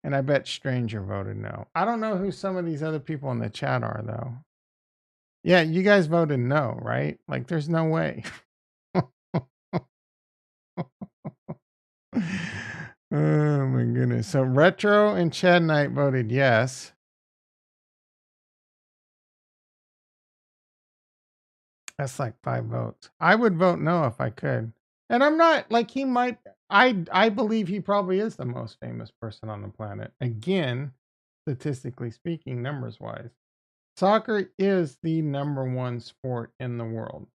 And I bet Stranger voted no. I don't know who some of these other people in the chat are, though. Yeah, you guys voted no, right? Like, there's no way. Oh, my goodness. So Retro and Chad Knight voted yes. That's like 5 votes. I would vote no if I could. And I'm not like he might. I believe he probably is the most famous person on the planet. Again, statistically speaking, numbers wise. Soccer is the #1 sport in the world.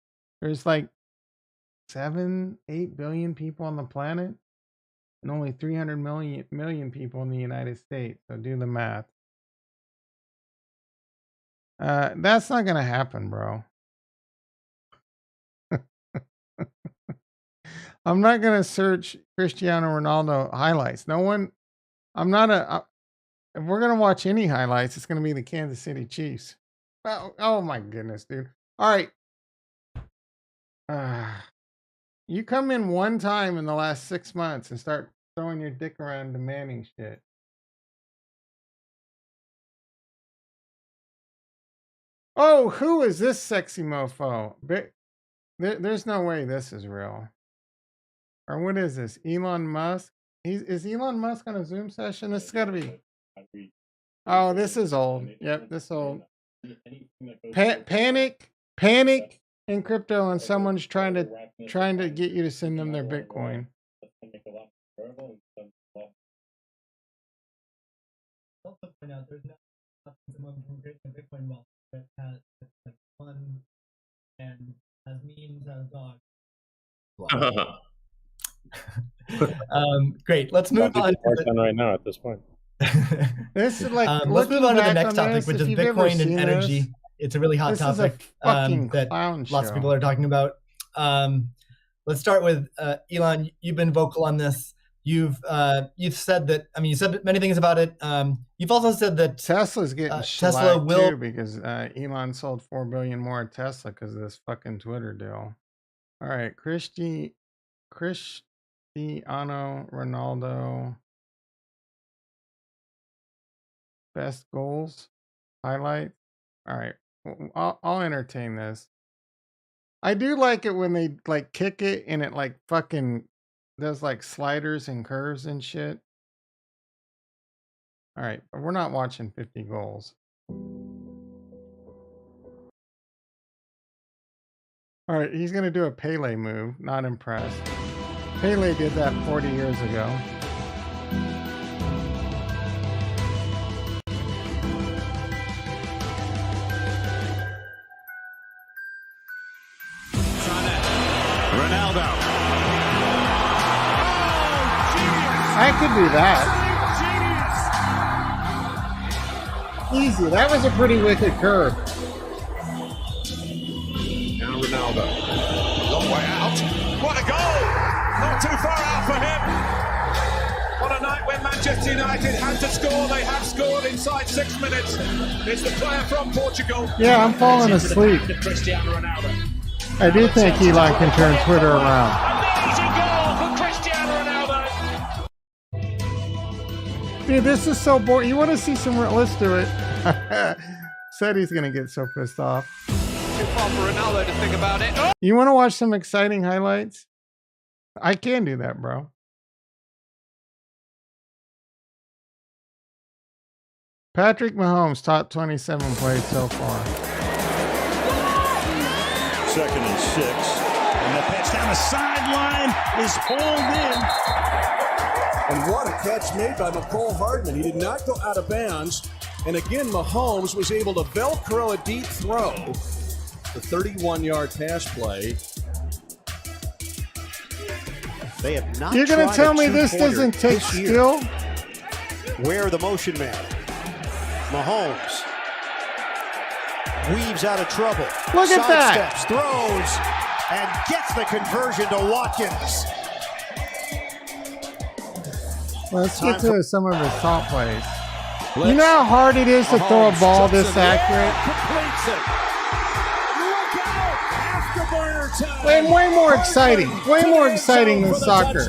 There's like 7, 8 billion people on the planet and only 300 million people in the United States. So do the math. That's not going to happen, bro. I'm not going to search Cristiano Ronaldo highlights. No one, I'm not if we're going to watch any highlights, it's going to be the Kansas City Chiefs. Oh my goodness, dude. All right. You come in one time in the last 6 months and start throwing your dick around demanding shit. Oh, who is this sexy mofo? There's no way this is real. Or what is this? Elon Musk? Is Elon Musk on a Zoom session? This has got to be. Oh, this is old. Yep, this old. Panic in crypto, and someone's trying to get you to send them their Bitcoin. Also point out there's someone from Bitcoin wealth that has fun and has memes, has dogs. Great. Let's move on. Right now at this point. This is like let's move on to the next topic, this, which is Bitcoin and energy. It's a really hot topic that lots of people are talking about. Let's start with Elon. You've been vocal on this. You've said that. I mean, you said many things about it. You've also said that Tesla's getting Tesla will too because Elon sold 4 billion more of Tesla because of this fucking Twitter deal. All right, Cristiano Ronaldo best goals highlight. All right, I'll entertain this. I do like it when they like kick it and it like fucking does like sliders and curves and shit. All right, but we're not watching 50 goals. All right, he's gonna do a Pele move. Not impressed. Pele did that 40 years ago. Ronaldo. I could do that. Easy. That was a pretty wicked curve. Now Ronaldo. Long way out. What a goal! Not too far out for him. What a night when Manchester United had to score. They have scored inside 6 minutes. It's the player from Portugal. Yeah, I'm falling asleep. Cristiano Ronaldo. I do think Elon can turn Twitter around. Amazing goal for Cristiano Ronaldo. Dude, this is so boring. You want to see some real? Let's do it. Said he's going to get so pissed off. Too far for Ronaldo to think about it. Oh! You want to watch some exciting highlights? I can do that, bro. Patrick Mahomes, top 27 plays so far. 2nd and 6. And the pitch down the sideline is pulled in. And what a catch made by McCole Hardman. He did not go out of bounds. And again, Mahomes was able to Velcro a deep throw. The 31-yard pass play. They have not. You're going to tell me this doesn't take skill? Where the motion man? Mahomes weaves out of trouble. Look at that. Steps, throws. and gets the conversion to Watkins. Let's get to some of his top plays. You know how hard it is to throw a ball this accurate? Way more exciting. Way more exciting than soccer.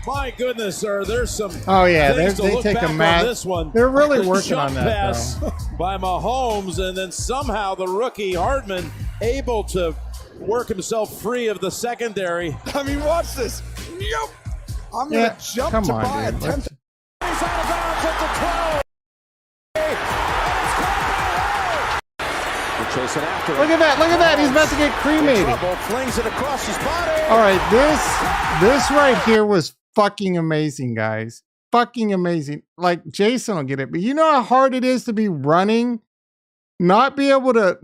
My goodness, sir, there's some. Oh yeah, they take a match. They're really working on that though. By Mahomes, and then somehow the rookie Hardman able to work himself free of the secondary. I mean, watch this. Yep. I'm gonna jump come to on, buy dude. a 10. He's out of bounds at the 12. They're chasing after him. Look at that! Look at that! He's about to get cremated. Flings it across his body. All right, this right here was fucking amazing, guys. Fucking amazing. Like Jason will get it, but you know how hard it is to be running, not be able to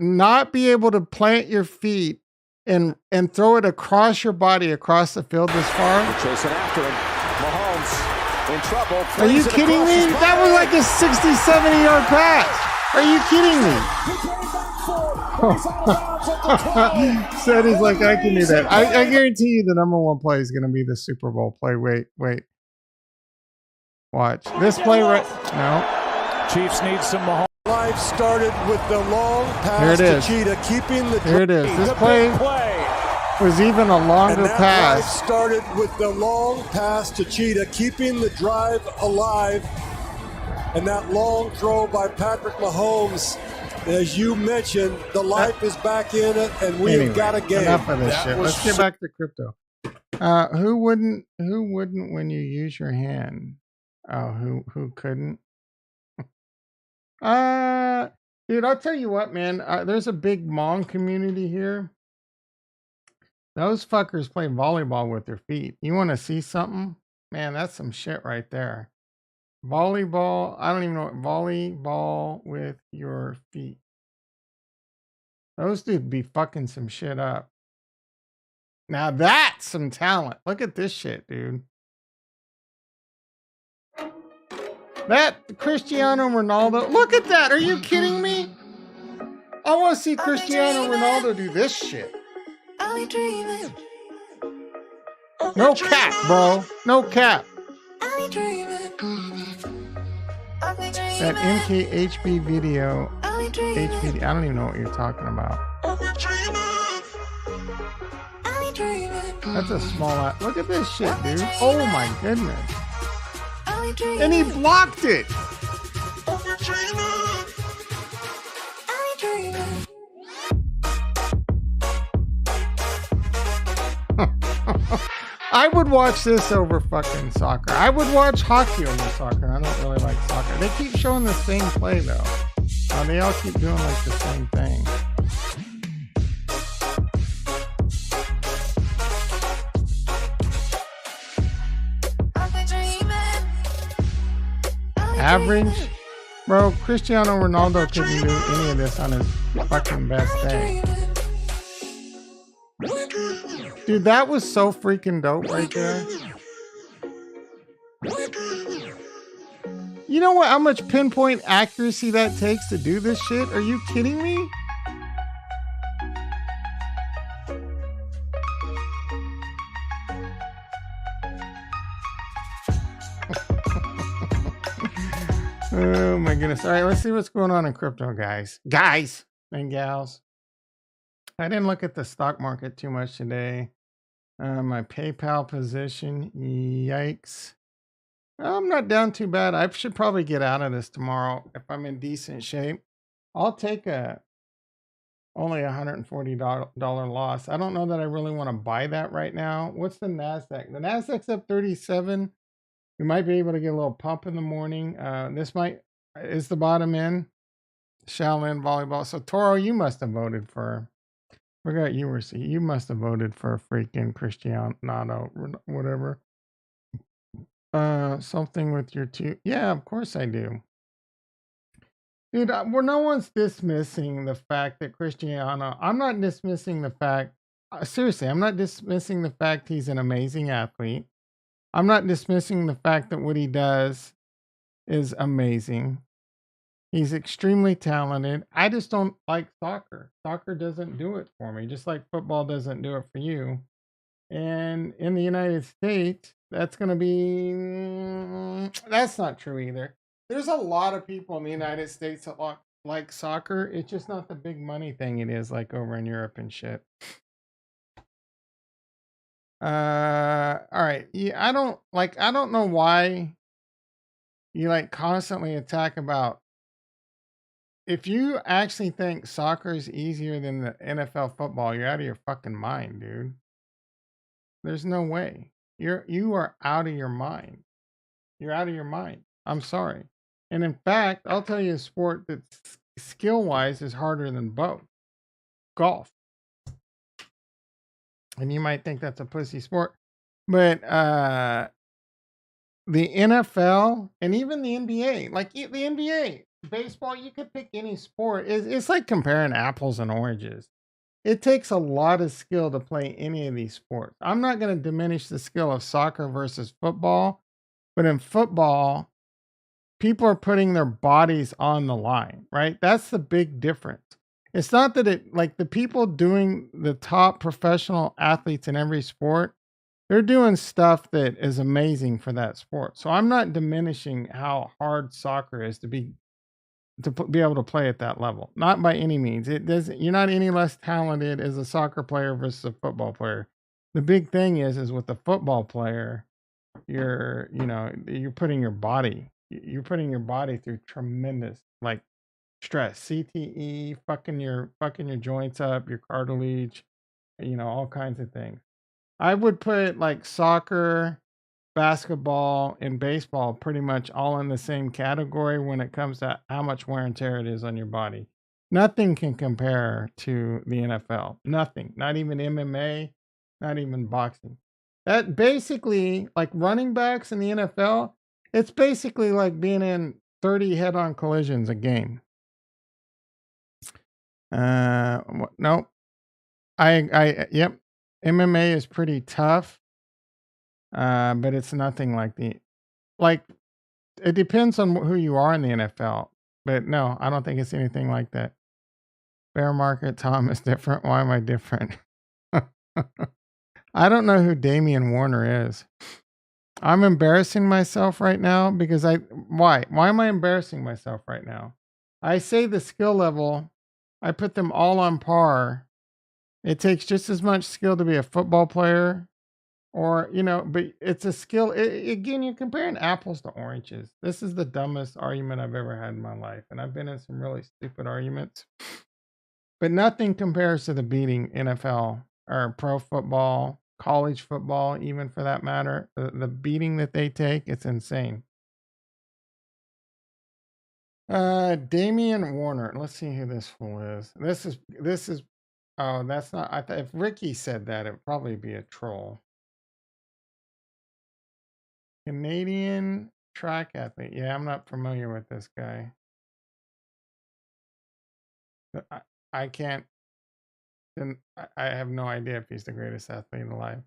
plant your feet and throw it across your body across the field this far. They're chasing after him. Mahomes in trouble. Are you kidding me? That was like a 60, 70-yard pass. Are you kidding me? Said he's like, I can do that. I guarantee you the number one play is going to be the Super Bowl play. Wait. Watch. This play right... No. Chiefs need some Mahomes. Life started with the long pass to Cheetah, keeping the... Here it is. This play was even a longer pass. Life started with the long pass to Cheetah, keeping the drive alive. And that long throw by Patrick Mahomes, as you mentioned, the life is back in it, and we've got a game. Enough of this shit. Let's get back to crypto. Who wouldn't when you use your hand? Oh, who couldn't? Dude, I'll tell you what, man. There's a big Hmong community here. Those fuckers play volleyball with their feet. You want to see something? Man, that's some shit right there. Volleyball. I don't even know what volleyball with your feet. Those dudes be fucking some shit up. Now that's some talent. Look at this shit, dude. That Cristiano Ronaldo. Look at that. Are you kidding me? I want to see Cristiano Ronaldo do this shit. No cap, bro. No cap. That MKHB video. HBD. I don't even know what you're talking about. That's a small. Look at this shit, dude. Oh my goodness. And he blocked it. I would watch this over fucking soccer. I would watch hockey over soccer. I don't really like soccer. They keep showing the same play though. They all keep doing like the same thing. Average? Bro, Cristiano Ronaldo couldn't do any of this on his fucking best day. Dude, that was so freaking dope right there. You know what? How much pinpoint accuracy that takes to do this shit? Are you kidding me? Oh my goodness. All right, let's see what's going on in crypto, guys. Guys and gals. I didn't look at the stock market too much today. My PayPal position, yikes. I'm not down too bad. I should probably get out of this tomorrow if I'm in decent shape. I'll take only $140 loss. I don't know that I really want to buy that right now. What's the NASDAQ? The NASDAQ's up 37. We might be able to get a little pump in the morning. This is the bottom end. Shaolin volleyball. So Toro, you must have voted for, forgot you were, you must have voted for freaking Cristiano, whatever. Something with your two. Yeah, of course I do. Dude, no one's dismissing the fact that Cristiano, I'm not dismissing the fact, seriously, I'm not dismissing the fact he's an amazing athlete. I'm not dismissing the fact that what he does is amazing. He's extremely talented. I just don't like soccer. Soccer doesn't do it for me, just like football doesn't do it for you. And in the United States, that's going to be, that's not true either. There's a lot of people in the United States that like soccer. It's just not the big money thing it is like over in Europe and shit. All right. Yeah, I don't know why you like constantly attack about. If you actually think soccer is easier than the NFL football, you're out of your fucking mind, dude. There's no way. You are out of your mind. You're out of your mind. I'm sorry. And in fact, I'll tell you a sport that skill-wise is harder than both. Golf. And you might think that's a pussy sport, but the NFL and even the NBA, like the NBA, baseball, you could pick any sport. It's like comparing apples and oranges. It takes a lot of skill to play any of these sports. I'm not going to diminish the skill of soccer versus football, but in football, people are putting their bodies on the line, right? That's the big difference. It's not that it, like the people doing the top professional athletes in every sport, they're doing stuff that is amazing for that sport. So I'm not diminishing how hard soccer is to be able to play at that level. Not by any means. It doesn't. You're not any less talented as a soccer player versus a football player. The big thing is with the football player, you're putting your body through tremendous like stress, CTE, fucking your joints up, your cartilage, all kinds of things. I would put like soccer, basketball, and baseball pretty much all in the same category when it comes to how much wear and tear it is on your body. Nothing can compare to the NFL. Nothing. Not even MMA, not even boxing. That basically, like running backs in the NFL, it's basically like being in 30 head-on collisions a game. Nope. Yep. MMA is pretty tough. But it's nothing like it depends on who you are in the NFL. But no, I don't think it's anything like that. Bear market, Tom, is different. Why am I different? I don't know who Damian Warner is. I'm embarrassing myself right now because why am I embarrassing myself right now? I say the skill level, I put them all on par. It takes just as much skill to be a football player or, but it's a skill. Again, you're comparing apples to oranges. This is the dumbest argument I've ever had in my life. And I've been in some really stupid arguments. But nothing compares to the beating NFL or pro football, college football, even for that matter. The beating that they take, it's insane. Damian Warner. Let's see who this fool is. This is. Oh, that's not. If Ricky said that, it would probably be a troll. Canadian track athlete. Yeah, I'm not familiar with this guy. I can't. I have no idea if he's the greatest athlete alive.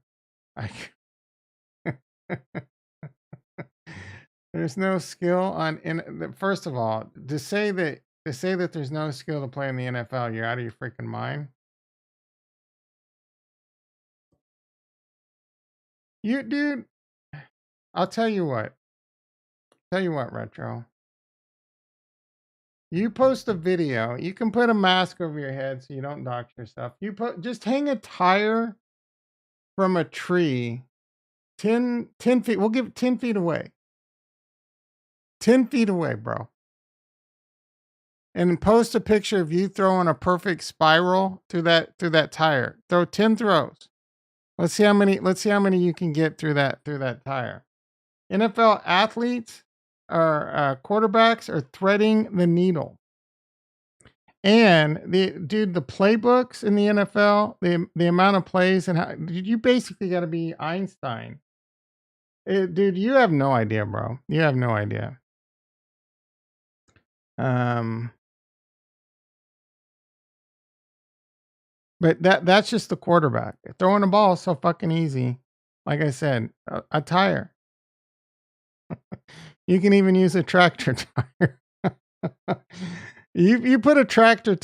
There's no skill on. First of all, to say that there's no skill to play in the NFL, you're out of your freaking mind. You dude, I'll tell you what. Retro. You post a video. You can put a mask over your head so you don't dox yourself. Just hang a tire from a tree 10 feet. We'll give it 10 feet away. 10 feet away, bro. And post a picture of you throwing a perfect spiral through that tire. Throw 10 throws. Let's see how many you can get through that tire. NFL athletes or quarterbacks are threading the needle. And the playbooks in the NFL, the amount of plays and how you basically got to be Einstein. Dude, you have no idea, bro. You have no idea. But that's just the quarterback. Throwing a ball is so fucking easy. Like I said, a tire. You can even use a tractor tire. You put a tractor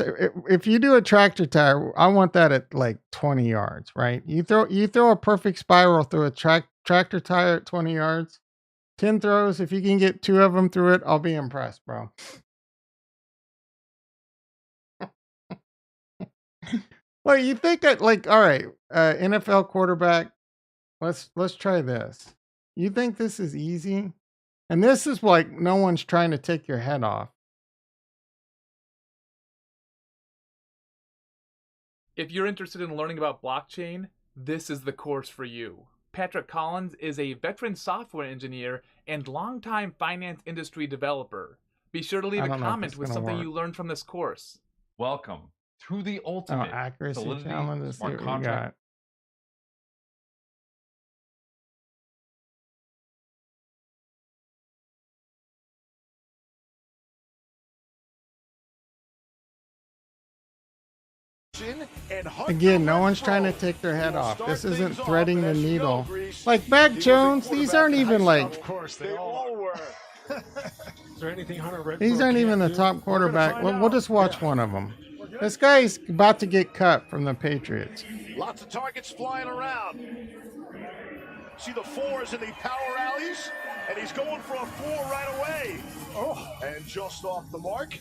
if you do a tractor tire, I want that at like 20 yards, right? You throw a perfect spiral through a tractor tire at 20 yards. 10 throws, if you can get 2 of them through it, I'll be impressed, bro. Well, you think that, like, all right, NFL quarterback, let's try this. You think this is easy? And this is like no one's trying to take your head off. If you're interested in learning about blockchain, this is the course for you. Patrick Collins is a veteran software engineer and longtime finance industry developer. Be sure to leave a comment with something you learned from this course. Welcome to the ultimate accuracy Solidity challenge. Let's see smart what we contract. got. Again, no one's trying to take their head off. This isn't threading the needle. Like Mac Jones, these aren't even like. Of course, they all were. Is there anything Hunter Renfrow These aren't even the top quarterback. We'll just watch one of them. This guy's about to get cut from the Patriots. Lots of targets flying around. See the 4s in the power alleys, and he's going for a 4 right away. Oh, and just off the mark.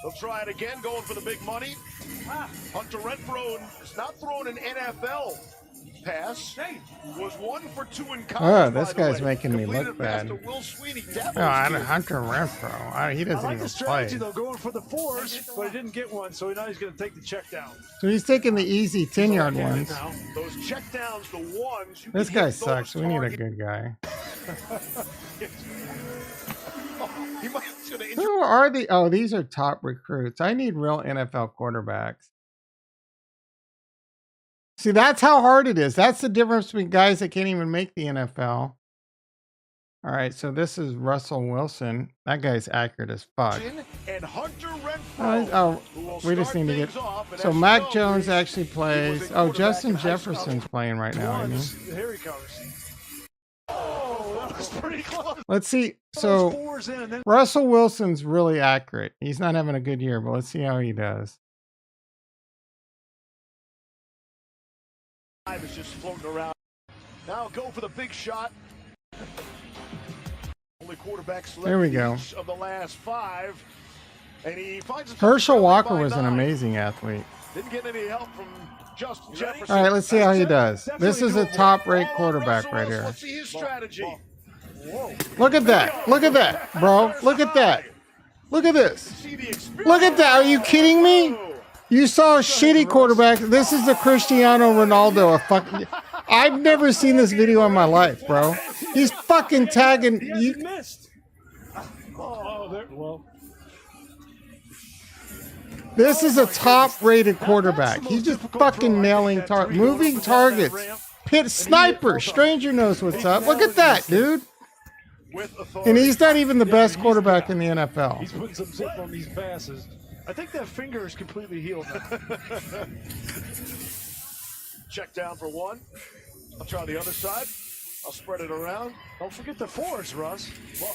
He'll try it again, going for the big money. Hunter Renfrow is not throwing an NFL pass. Was 1 for 2 in college. Oh, this guy's making me look bad. Hunter Renfrow. He doesn't even strategy, play. Though, going for the 4s, but he didn't get one, so now he's going to take the check down. So he's taking the easy 10-yard ones. Those check downs, the ones. This guy sucks. We need a good guy. Who are the? Oh, these are top recruits. I need real NFL quarterbacks. See, that's how hard it is. That's the difference between guys that can't even make the NFL. All right, so this is Russell Wilson. That guy's accurate as fuck. And Hunter Renfrow, oh, we just need to get. So Mac Jones actually plays. Oh, Justin Jefferson's playing right now. I mean. Here he comes. Oh, that was pretty close. Let's see. So Russell Wilson's really accurate. He's not having a good year, but let's see how he does. Is just floating around. Now go for the big shot. Only quarterback there we go. Of the last 5, and he finds Herschel Walker was an amazing athlete. Didn't get any help from Justin Jefferson. All right, let's see how he does. This is a top-rate quarterback right here. Let's see his strategy. Look at that. Look at that, bro. Look at that. Look at this. Look at that. Are you kidding me? You saw a shitty quarterback. This is the Cristiano Ronaldo of fucking. I've never seen this video in my life, bro. He's fucking tagging. He missed. Well. This is a top-rated quarterback. He's just fucking nailing moving targets. Pit sniper. Stranger knows what's up. Look at that, dude. And he's not even the best quarterback in the NFL. He's putting some zip on these passes. I think that finger is completely healed now. Check down for 1. I'll try the other side. I'll spread it around. Don't forget the 4s, Russ. Well,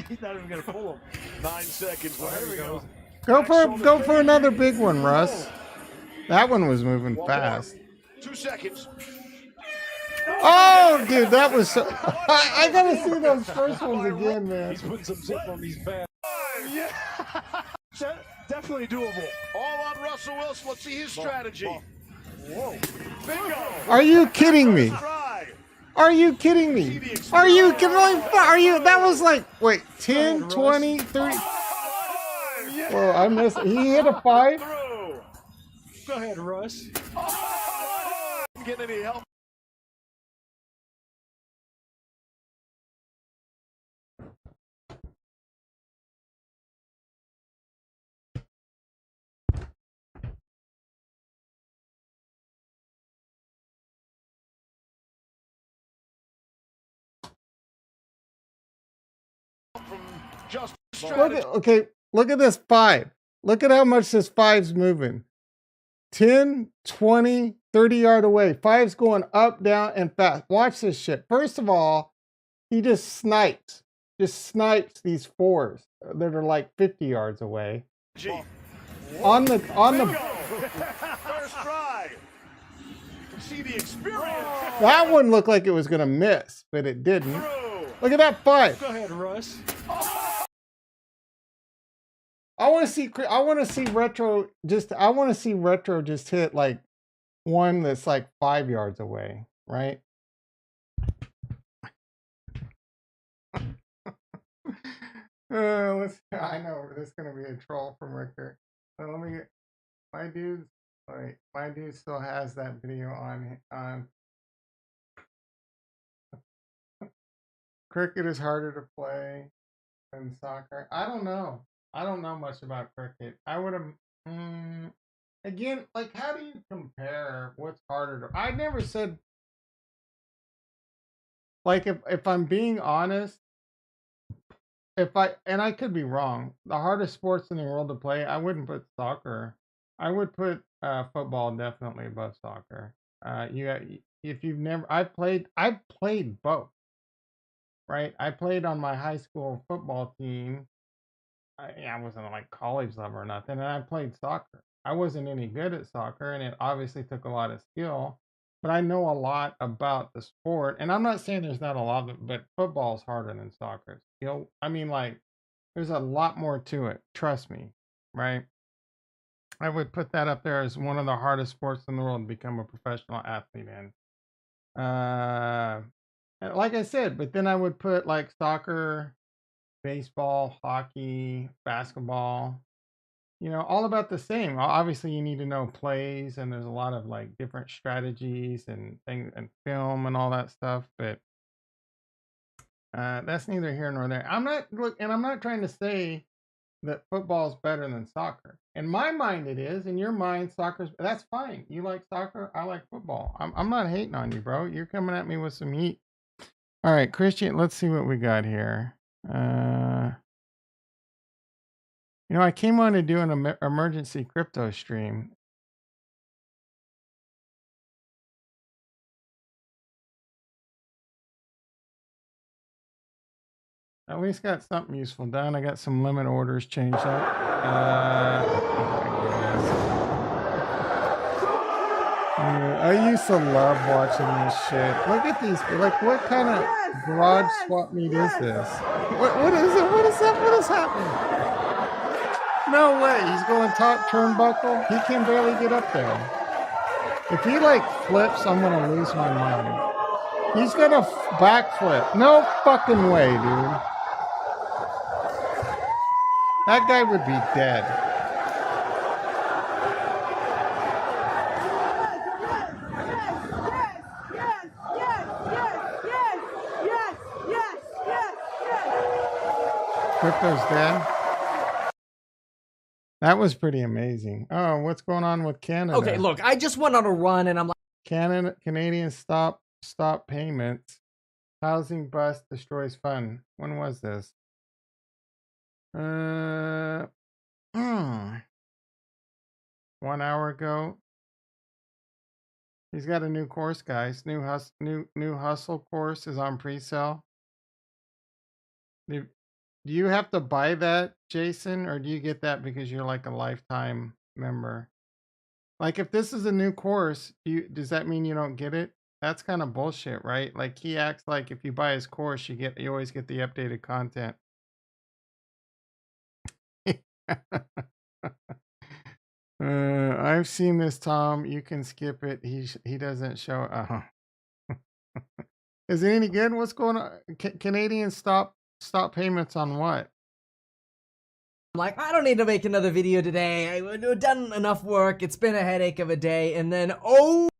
he's not even going to pull them. 9 seconds. Well, here we go. Go for another big one, Russ. That one was moving fast. 2 seconds. Oh, dude, that was so. I gotta see those first ones again, man. He's putting some zip on these passes. Yeah. Definitely doable. All on Russell Wilson. Let's see his strategy. Whoa. Bingo. Are you kidding me? Are you kidding me? Are you kidding me? Are you? That was like, wait, 10, 20, 30. Whoa, I missed. He hit a 5. Go ahead, Russ. Didn't get any help. Look at this 5. Look at how much this 5's moving. 10, 20, 30 yard away. 5's going up, down, and fast. Watch this shit. First of all, he just snipes. just snipes these fours that are like 50 yards away. On the First try. See the experience. that one looked like it was gonna miss, but it didn't. Look at that 5. Go ahead, Russ. I want to see retro just hit like one that's like 5 yards away, right? I know this is gonna be a troll from Richter. So let me get my dude. Wait, my dude still has that video on. Cricket is harder to play than soccer. I don't know. I don't know much about cricket. I would have. Again, like, how do you compare what's harder to? I never said. Like, if I'm being honest, and I could be wrong, the hardest sports in the world to play, I wouldn't put soccer. I would put football definitely above soccer. If you've never, I've played both. Right, I played on my high school football team. I wasn't like college level or nothing, and I played soccer. I wasn't any good at soccer, and it obviously took a lot of skill. But I know a lot about the sport, and I'm not saying there's not a lot of it, but football is harder than soccer. I mean, like, there's a lot more to it. Trust me, right? I would put that up there as one of the hardest sports in the world to become a professional athlete in. Like I said, but then I would put like soccer, baseball, hockey, basketball, all about the same. Obviously, you need to know plays, and there's a lot of like different strategies and things and film and all that stuff. But that's neither here nor there. I'm not trying to say that football is better than soccer. In my mind, it is. In your mind, that's fine. You like soccer, I like football. I'm not hating on you, bro. You're coming at me with some heat. All right, Christian, let's see what we got here. I came on to do an emergency crypto stream. At least got something useful done. I got some limit orders changed up. I used to love watching this shit. Look at these. Like, what kind of garage swap meet is this? What is it? What is that? What is happening? No way. He's going top turnbuckle. He can barely get up there. If he, like, flips, I'm going to lose my mind. He's going to backflip. No fucking way, dude. That guy would be dead. Crypto's dead. That was pretty amazing. Oh, what's going on with Canada? Okay, look, I just went on a run and I'm like, Canadian stop payments. Housing bust destroys fund. When was this? 1 hour ago. He's got a new course, guys. New hustle course is on pre-sale. Do you have to buy that, Jason, or do you get that because you're like a lifetime member? Like, if this is a new course, does that mean you don't get it? That's kind of bullshit, right? Like, he acts like if you buy his course, you always get the updated content. I've seen this, Tom. You can skip it. He doesn't show. Is it any good? What's going on? Canadian stop payments on what? I'm like, I don't need to make another video today. I've done enough work. It's been a headache of a day. And then,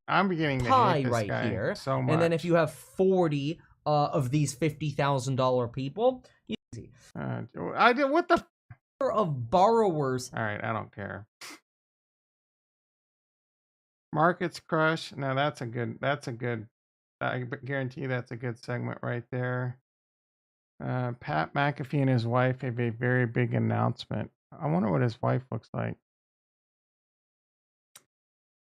I'm beginning to hate this guy here so much. And then if you have 40 of these $50,000 people, easy. What the of borrowers. All right, I don't care. Markets crush. No, that's a good. I guarantee that's a good segment right there. Pat McAfee and his wife have a very big announcement. I wonder what his wife looks like.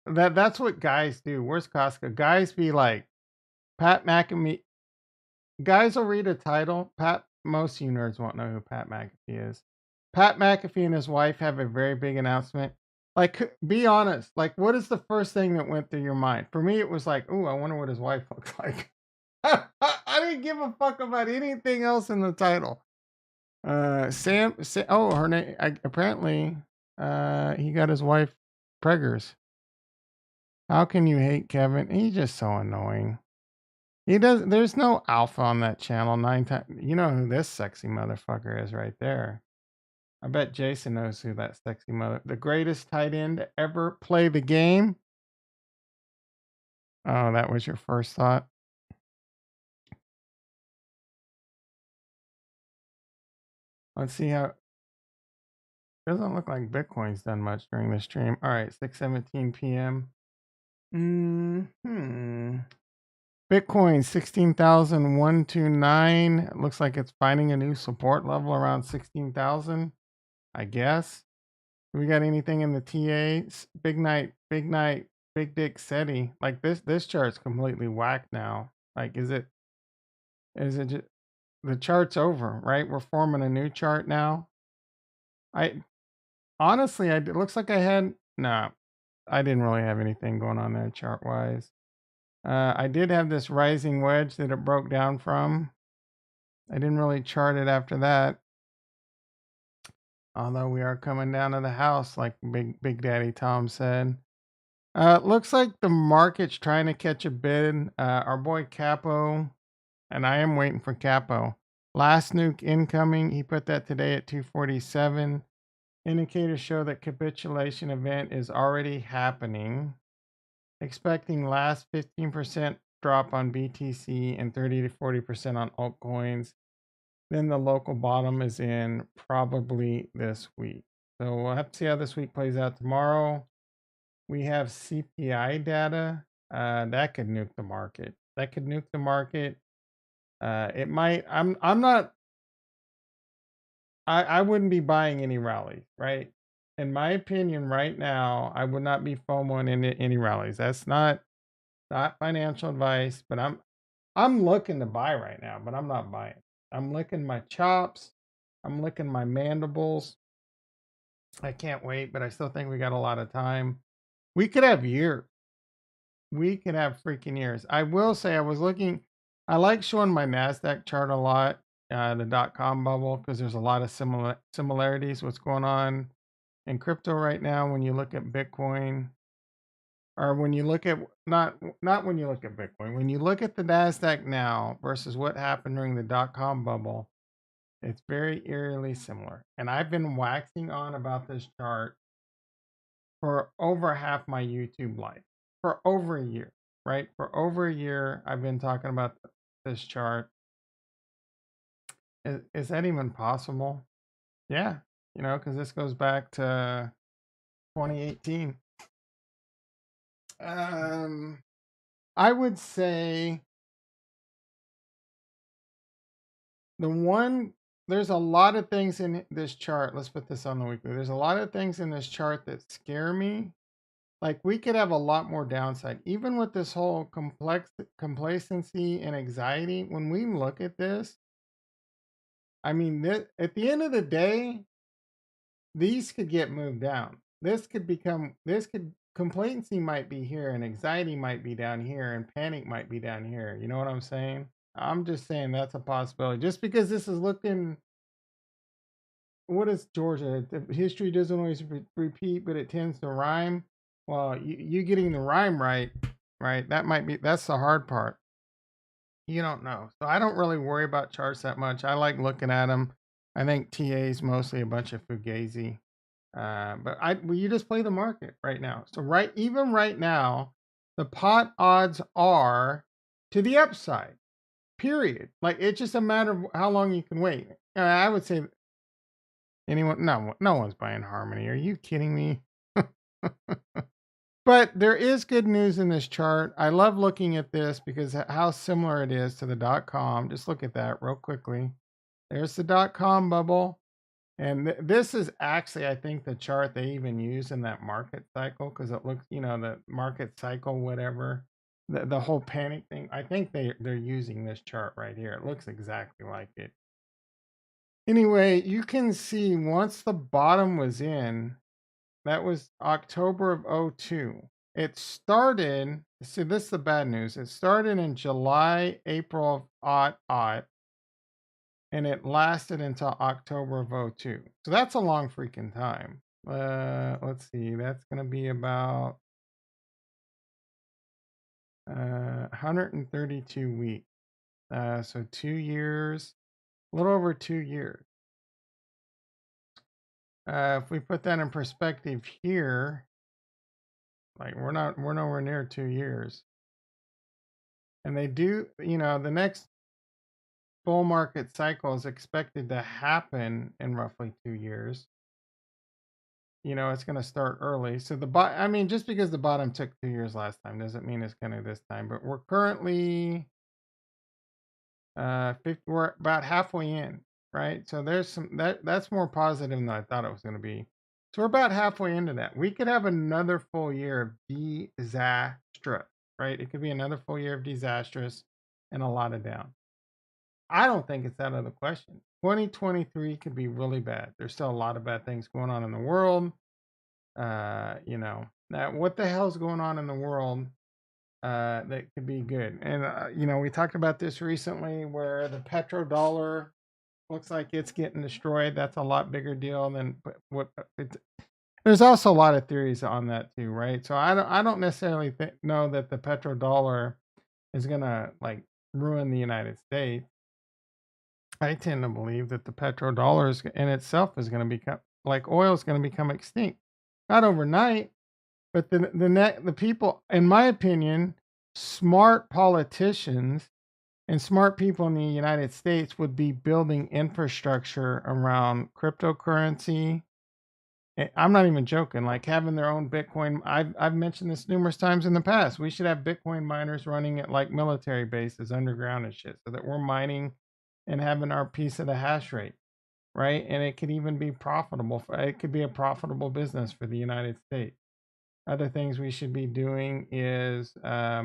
That's what guys do. Where's Costco? Guys be like, Pat McAfee. Guys will read a title. Pat most of you nerds won't know who Pat McAfee is. Pat McAfee and his wife have a very big announcement. Like, be honest. Like, what is the first thing that went through your mind? For me, it was like, ooh, I wonder what his wife looks like. I didn't give a fuck about anything else in the title. Sam oh, her name, apparently, he got his wife preggers. How can you hate Kevin? He's just so annoying. There's no alpha on that channel 9 times. You know who this sexy motherfucker is right there. I bet Jason knows who that sexy the greatest tight end to ever play the game. Oh, that was your first thought. Let's see how. Doesn't look like Bitcoin's done much during the stream. All right, 6:17 p.m. Bitcoin 16,129. It looks like it's finding a new support level around 16,000. I guess. We got anything in the TAs? Big night, big dick SETI. Like this chart's completely whacked now. Like, is it just, the chart's over, right? We're forming a new chart now. Honestly, it looks like I didn't really have anything going on there chart wise. I did have this rising wedge that it broke down from. I didn't really chart it after that. Although we are coming down to the house, like Big Daddy Tom said. Looks like the market's trying to catch a bid. Our boy Capo, and I am waiting for Capo. Last nuke incoming. He put that today at 247. Indicators show that capitulation event is already happening. Expecting last 15% drop on BTC and 30 to 40% on altcoins. Then the local bottom is in probably this week. So we'll have to see how this week plays out tomorrow. We have CPI data. That could nuke the market. It might. I wouldn't be buying any rallies, right? In my opinion, right now, I would not be FOMOing into any rallies. That's not financial advice, but I'm looking to buy right now, but I'm not buying. I'm licking my chops. I'm licking my mandibles. I can't wait, but I still think we got a lot of time. We could have years. We could have freaking years. I will say I was looking. I like showing my NASDAQ chart a lot, the .com bubble, because there's a lot of similarities. What's going on in crypto right now when you look at Bitcoin, or when you look at not when you look at Bitcoin, when you look at the NASDAQ now versus what happened during the .com bubble, it's very eerily similar. And I've been waxing on about this chart for over half my YouTube life, for over a year, right? For over a year, I've been talking about this chart. Is that even possible? Yeah, because this goes back to 2018. I would say there's a lot of things in this chart. Let's put this on the weekly. There's a lot of things in this chart that scare me. Like, we could have a lot more downside, even with this whole complacency and anxiety. When we look at this, I mean, at the end of the day, these could get moved down. Complacency might be here, and anxiety might be down here, and panic might be down here. You know what I'm saying? I'm just saying that's a possibility. Just because this is looking, what is Georgia? History doesn't always repeat, but it tends to rhyme. Well, you getting the rhyme right? That's the hard part. You don't know. So I don't really worry about charts that much. I like looking at them. I think TA is mostly a bunch of fugazi. But you just play the market right now. So even right now, the pot odds are to the upside. Period. Like, it's just a matter of how long you can wait. I would say no one's buying Harmony. Are you kidding me? But there is good news in this chart. I love looking at this because how similar it is to the .com. Just look at that real quickly. There's the .com bubble. And this is actually, I think, the chart they even use in that market cycle, because it looks, the market cycle, whatever, the whole panic thing. I think they're using this chart right here. It looks exactly like it. Anyway, you can see once the bottom was in, that was October of 02. It started, see, this is the bad news. It started in July, April of and it lasted until October of 02. So that's a long freaking time. Let's see, that's going to be about 132 weeks. So 2 years, a little over 2 years. If we put that in perspective here, like we're nowhere near 2 years. And they do, the next bull market cycle is expected to happen in roughly 2 years. It's going to start early. So just because the bottom took 2 years last time doesn't mean it's going to this time. But we're currently, we're about halfway in, right? So there's that's more positive than I thought it was going to be. So we're about halfway into that. We could have another full year of disastrous, right? It could be another full year of disastrous and a lot of down. I don't think it's out of the question. 2023 could be really bad. There's still a lot of bad things going on in the world. Now what the hell's going on in the world that could be good? And we talked about this recently where the petrodollar looks like it's getting destroyed. That's a lot bigger deal than what it's. There's also a lot of theories on that too, right? So I don't necessarily know that the petrodollar is gonna like ruin the United States. I tend to believe that the petrodollar in itself is going to become like oil is going to become extinct, not overnight, but the people, in my opinion, smart politicians and smart people in the United States would be building infrastructure around cryptocurrency. I'm not even joking. Like having their own Bitcoin. I've mentioned this numerous times in the past. We should have Bitcoin miners running at like military bases underground and shit, so that we're mining and having our piece of the hash rate, right? And it could even be profitable. It could be a profitable business for the United States. Other things we should be doing is the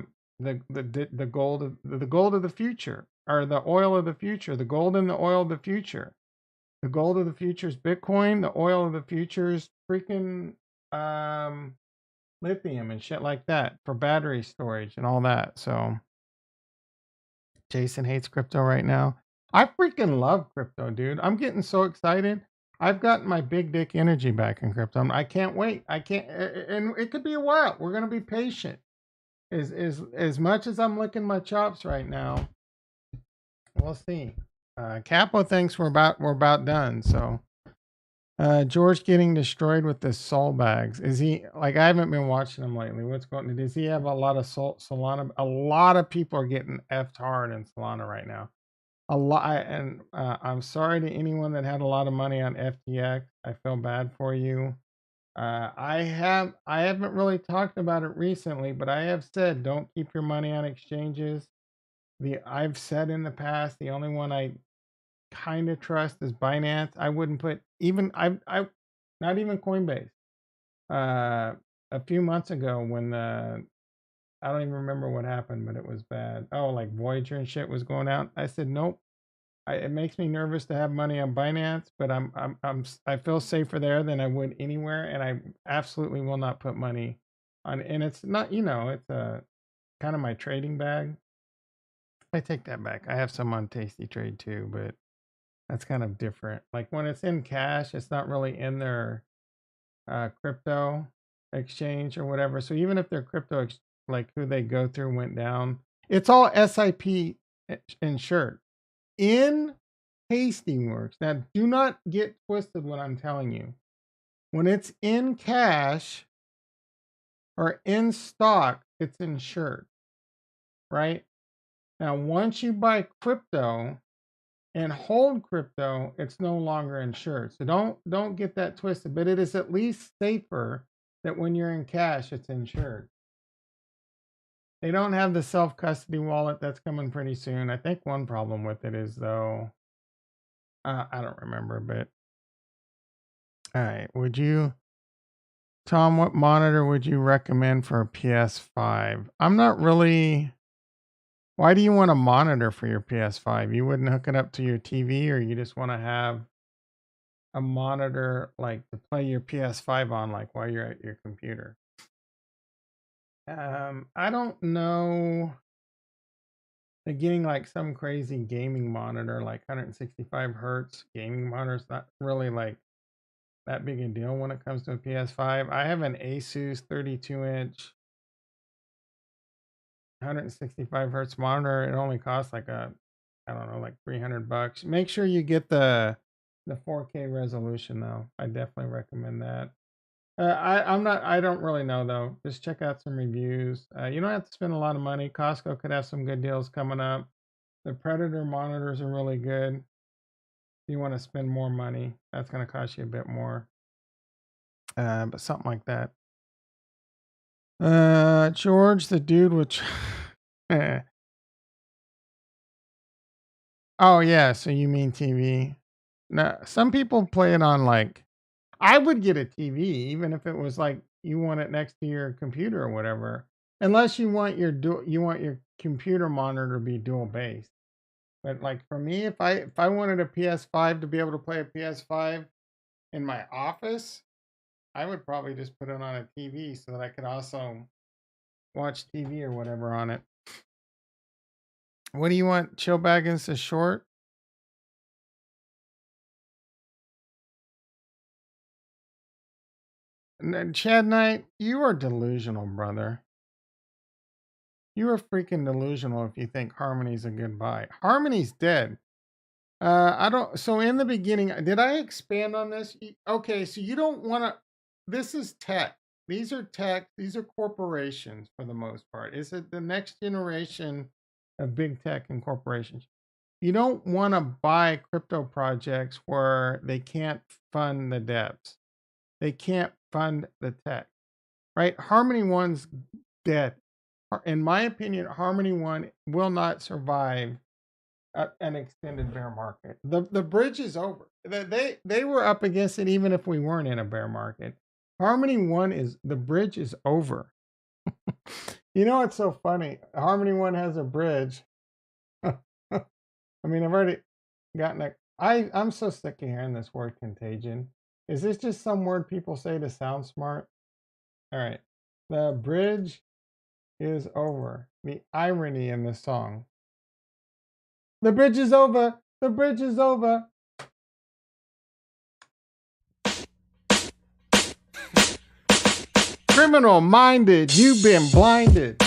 gold of the future, or the oil of the future, the gold and the oil of the future. The gold of the future is Bitcoin. The oil of the future is freaking lithium and shit like that for battery storage and all that. So Jason hates crypto right now. I freaking love crypto, dude. I'm getting so excited. I've gotten my big dick energy back in crypto. I can't wait. I can't, and it could be a while. We're gonna be patient. As much as I'm licking my chops right now, we'll see. Capo thinks we're about done. So, George getting destroyed with the soul bags. Is he like? I haven't been watching him lately. What's going on? Does he have a lot of Solana? A lot of people are getting effed hard in Solana right now. A lot, and I'm sorry to anyone that had a lot of money on FTX. I feel bad for you. I haven't really talked about it recently, but I have said don't keep your money on exchanges. I've said in the past the only one I kind of trust is Binance. I wouldn't put even I not even Coinbase. A few months ago when I don't even remember what happened, but it was bad. Oh, like Voyager and shit was going out. I said nope. It makes me nervous to have money on Binance, but I feel safer there than I would anywhere, and I absolutely will not put money on. And it's not, it's a kind of my trading bag. I take that back. I have some on Tasty Trade too, but that's kind of different. Like when it's in cash, it's not really in their crypto exchange or whatever. So even if their crypto, like who they go through went down, it's all SIP insured. In Tastyworks. Now, do not get twisted what I'm telling you. When it's in cash or in stock, it's insured, right? Now, once you buy crypto and hold crypto, it's no longer insured. So don't get that twisted, but it is at least safer that when you're in cash, it's insured. They don't have the self-custody wallet that's coming pretty soon. I think one problem with it is though, I don't remember, but all right. Tom, what monitor would you recommend for a PS5? I'm not really Why do you want a monitor for your PS5? You wouldn't hook it up to your TV, or you just want to have a monitor like to play your PS5 on, like while you're at your computer? I don't know. They're getting like some crazy gaming monitor, like 165 hertz gaming monitor. It's not really like that big a deal when it comes to a PS5. I have an Asus 32-inch 165 hertz monitor. It only costs like I don't know, like $300. Make sure you get the 4K resolution though. I definitely recommend that. I don't really know though. Just check out some reviews. You don't have to spend a lot of money. Costco could have some good deals coming up. The Predator monitors are really good. If you want to spend more money, that's going to cost you a bit more. But something like that. George, the dude which oh yeah, so you mean TV. Now, some people play it on like, I would get a TV even if it was like you want it next to your computer or whatever. Unless you want your computer monitor to be dual based. But like for me, if I wanted a PS5 to be able to play a PS5 in my office, I would probably just put it on a TV so that I could also watch TV or whatever on it. What do you want? Chill Baggins is short? Chad Knight, you are delusional, brother. You are freaking delusional if you think Harmony's a good buy. Harmony's dead. I don't. So in the beginning, did I expand on this? Okay, so you don't want to. This is tech. These are tech. These are corporations for the most part. Is it the next generation of big tech and corporations? You don't want to buy crypto projects where they can't fund the devs. They can't fund the tech, right? Harmony One's dead. In my opinion, Harmony One will not survive an extended bear market. The bridge is over. They were up against it even if we weren't in a bear market. Harmony One is the bridge is over. You know what's so funny? Harmony One has a bridge. I mean, I've already gotten a. I'm so sick of hearing this word contagion. Is this just some word people say to sound smart? All right. The bridge is over. The irony in this song. The bridge is over. The bridge is over. Criminal minded, you've been blinded.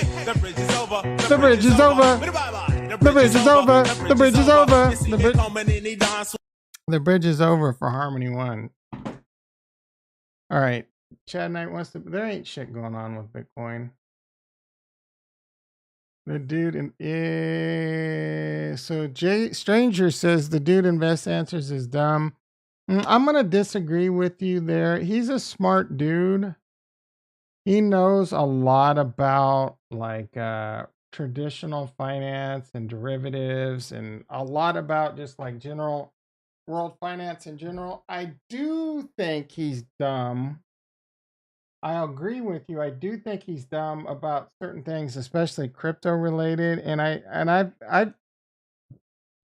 The bridge is over. The bridge is over. The bridge is over. The bridge is over. The bridge is over for Harmony One. All right. Chad Knight wants to. There ain't shit going on with Bitcoin. The dude in so Jay Stranger says the dude Invest Answers is dumb. I'm gonna disagree with you there. He's a smart dude. He knows a lot about like traditional finance and derivatives and a lot about just like general world finance in general. I do think he's dumb. I agree with you. I do think he's dumb about certain things, especially crypto related. And I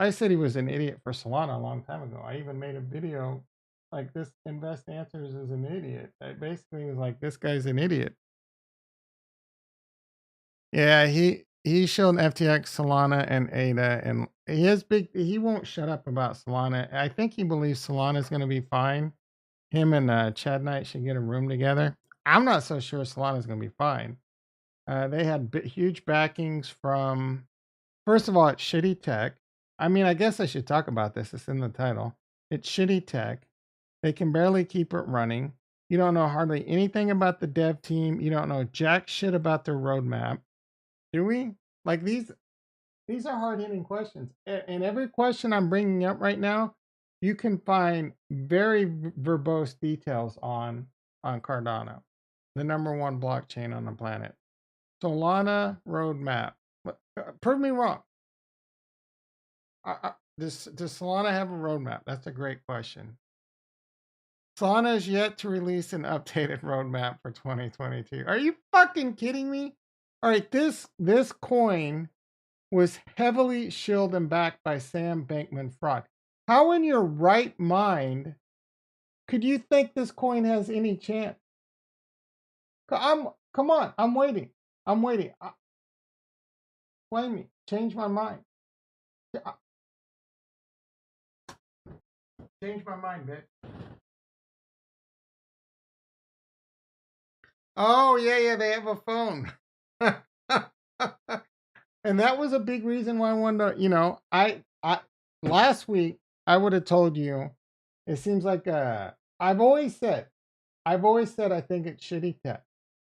said he was an idiot for Solana a long time ago. I even made a video like this. Invest Answers is an idiot. I basically was like, this guy's an idiot. Yeah, he showed FTX, Solana, and ADA, and he won't shut up about Solana. I think he believes Solana is going to be fine. Him and Chad Knight should get a room together. I'm not so sure Solana is going to be fine. They had huge backings from, first of all, it's shitty tech. I mean, I guess I should talk about this. It's in the title. It's shitty tech. They can barely keep it running. You don't know hardly anything about the dev team. You don't know jack shit about their roadmap. Do we? Like these are hard-hitting questions. And every question I'm bringing up right now, you can find very verbose details on Cardano, the #1 blockchain on the planet. Solana roadmap. Prove me wrong. Does Solana have a roadmap? That's a great question. Solana is yet to release an updated roadmap for 2022. Are you fucking kidding me? All right, this coin was heavily shielded and backed by Sam Bankman Fraud. How in your right mind could you think this coin has any chance? Come on, I'm waiting. Blame me. Change my mind. Change my mind, bitch. Oh, yeah, they have a phone. And that was a big reason why I wanted to, I last week I would have told you, it seems like I've always said I think it's shitty tech.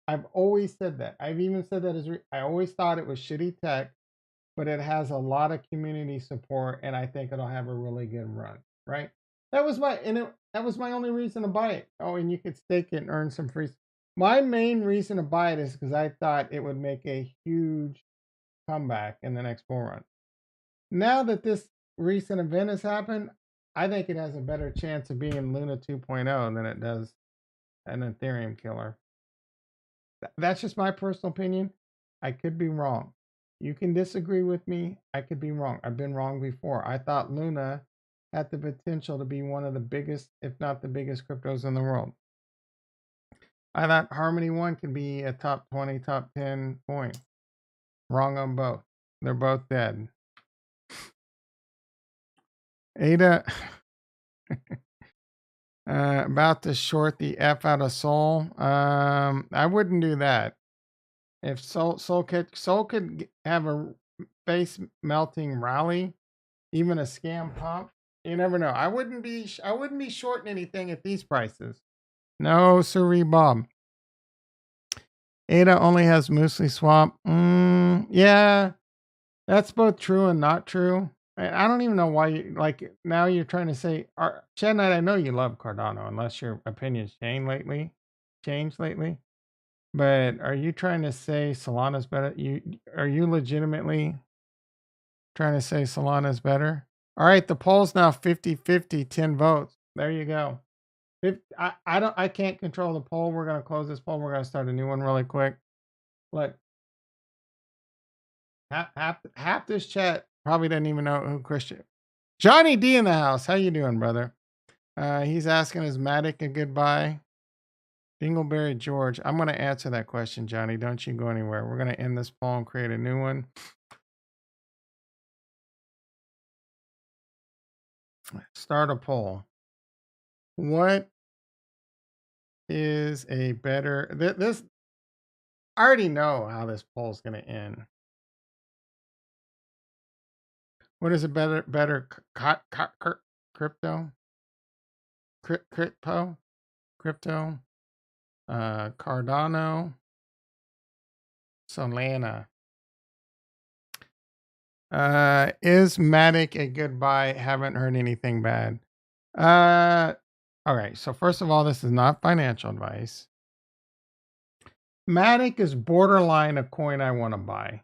I've always said that. I've even said that I always thought it was shitty tech, but it has a lot of community support, and I think it'll have a really good run. Right? That was my only reason to buy it. Oh, and you could stake it and earn some free. My main reason to buy it is because I thought it would make a huge comeback in the next bull run. Now that this recent event has happened, I think it has a better chance of being Luna 2.0 than it does an Ethereum killer. That's just my personal opinion. I could be wrong. You can disagree with me. I could be wrong. I've been wrong before. I thought Luna had the potential to be one of the biggest, if not the biggest, cryptos in the world. I thought Harmony One could be a top 20, top 10 coin. Wrong on both. They're both dead. Ada about to short the F out of Sol. I wouldn't do that. If Sol could have a face melting rally, even a scam pump, you never know. I wouldn't be shorting anything at these prices. No, sirree, Bob. Ada only has Muesli Swap. Yeah, that's both true and not true. I don't even know why you now you're trying to say Chad Knight, I know you love Cardano unless your opinions changed lately. But are you trying to say Solana's better? Are you legitimately trying to say Solana's better? All right, the poll's now 50-50, 10 votes. There you go. I can't control the poll. We're gonna close this poll. We're gonna start a new one really quick. Look, half this chat probably doesn't even know who Christian. Johnny D in the house. How you doing, brother? He's asking, is Matic a goodbye? Dingleberry George. I'm going to answer that question, Johnny. Don't you go anywhere. We're going to end this poll and create a new one. Start a poll. What is a better... This I already know how this poll is going to end. What is a better crypto? Crypto? Cardano, Solana. Is Matic a good buy? Haven't heard anything bad. All right. So first of all, this is not financial advice. Matic is borderline a coin I want to buy.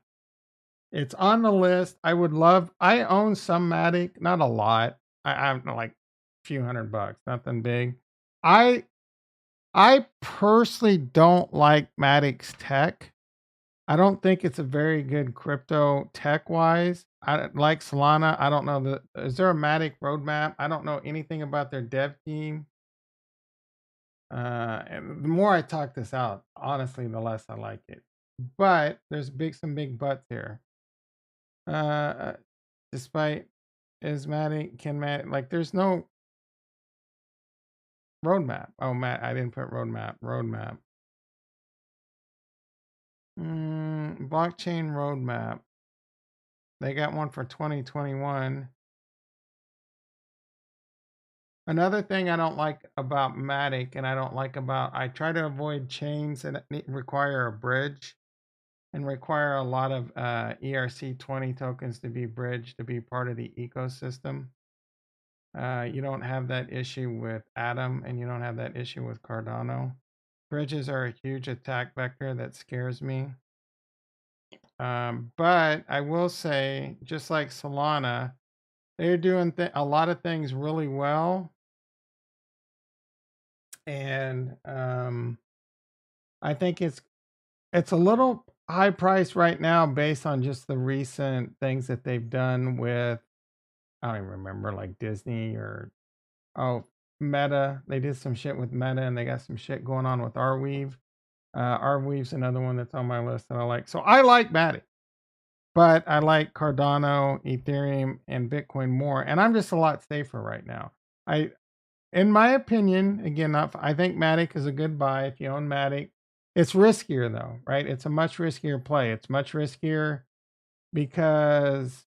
It's on the list. I own some Matic, not a lot. I'm like a few $100, nothing big. I personally don't like Matic's tech. I don't think it's a very good crypto tech wise. I like Solana. I don't know is there a Matic roadmap? I don't know anything about their dev team. And the more I talk this out, honestly, the less I like it. But there's some big buts here. Despite there's no roadmap. Oh, Matt, I didn't put roadmap. Blockchain roadmap. They got one for 2021. Another thing I don't like about Matic, and I try to avoid chains that require a bridge and require a lot of ERC20 tokens to be bridged to be part of the ecosystem. You don't have that issue with Atom, and you don't have that issue with Cardano. Bridges are a huge attack vector that scares me. But I will say, just like Solana, they're doing a lot of things really well. And I think it's a little high price right now based on just the recent things that they've done with, I don't even remember, like Disney or Meta. They did some shit with Meta, and they got some shit going on with Arweave. Arweave's another one that's on my list that I like. So I like Matic, but I like Cardano, Ethereum, and Bitcoin more. And I'm just a lot safer right now. In my opinion, again, I think Matic is a good buy if you own Matic. It's riskier though, right? It's a much riskier play. It's much riskier because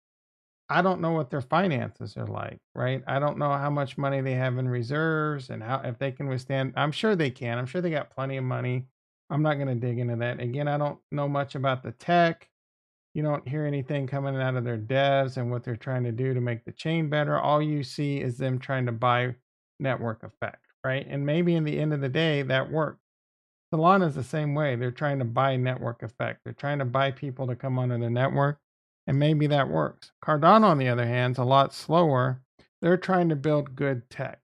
I don't know what their finances are like, right? I don't know how much money they have in reserves and how, if they can withstand. I'm sure they can. I'm sure they got plenty of money. I'm not going to dig into that. Again, I don't know much about the tech. You don't hear anything coming out of their devs and what they're trying to do to make the chain better. All you see is them trying to buy network effect, right? And maybe in the end of the day, that works. Solana is the same way. They're trying to buy network effect. They're trying to buy people to come onto the network, and maybe that works. Cardano, on the other hand, is a lot slower. They're trying to build good tech.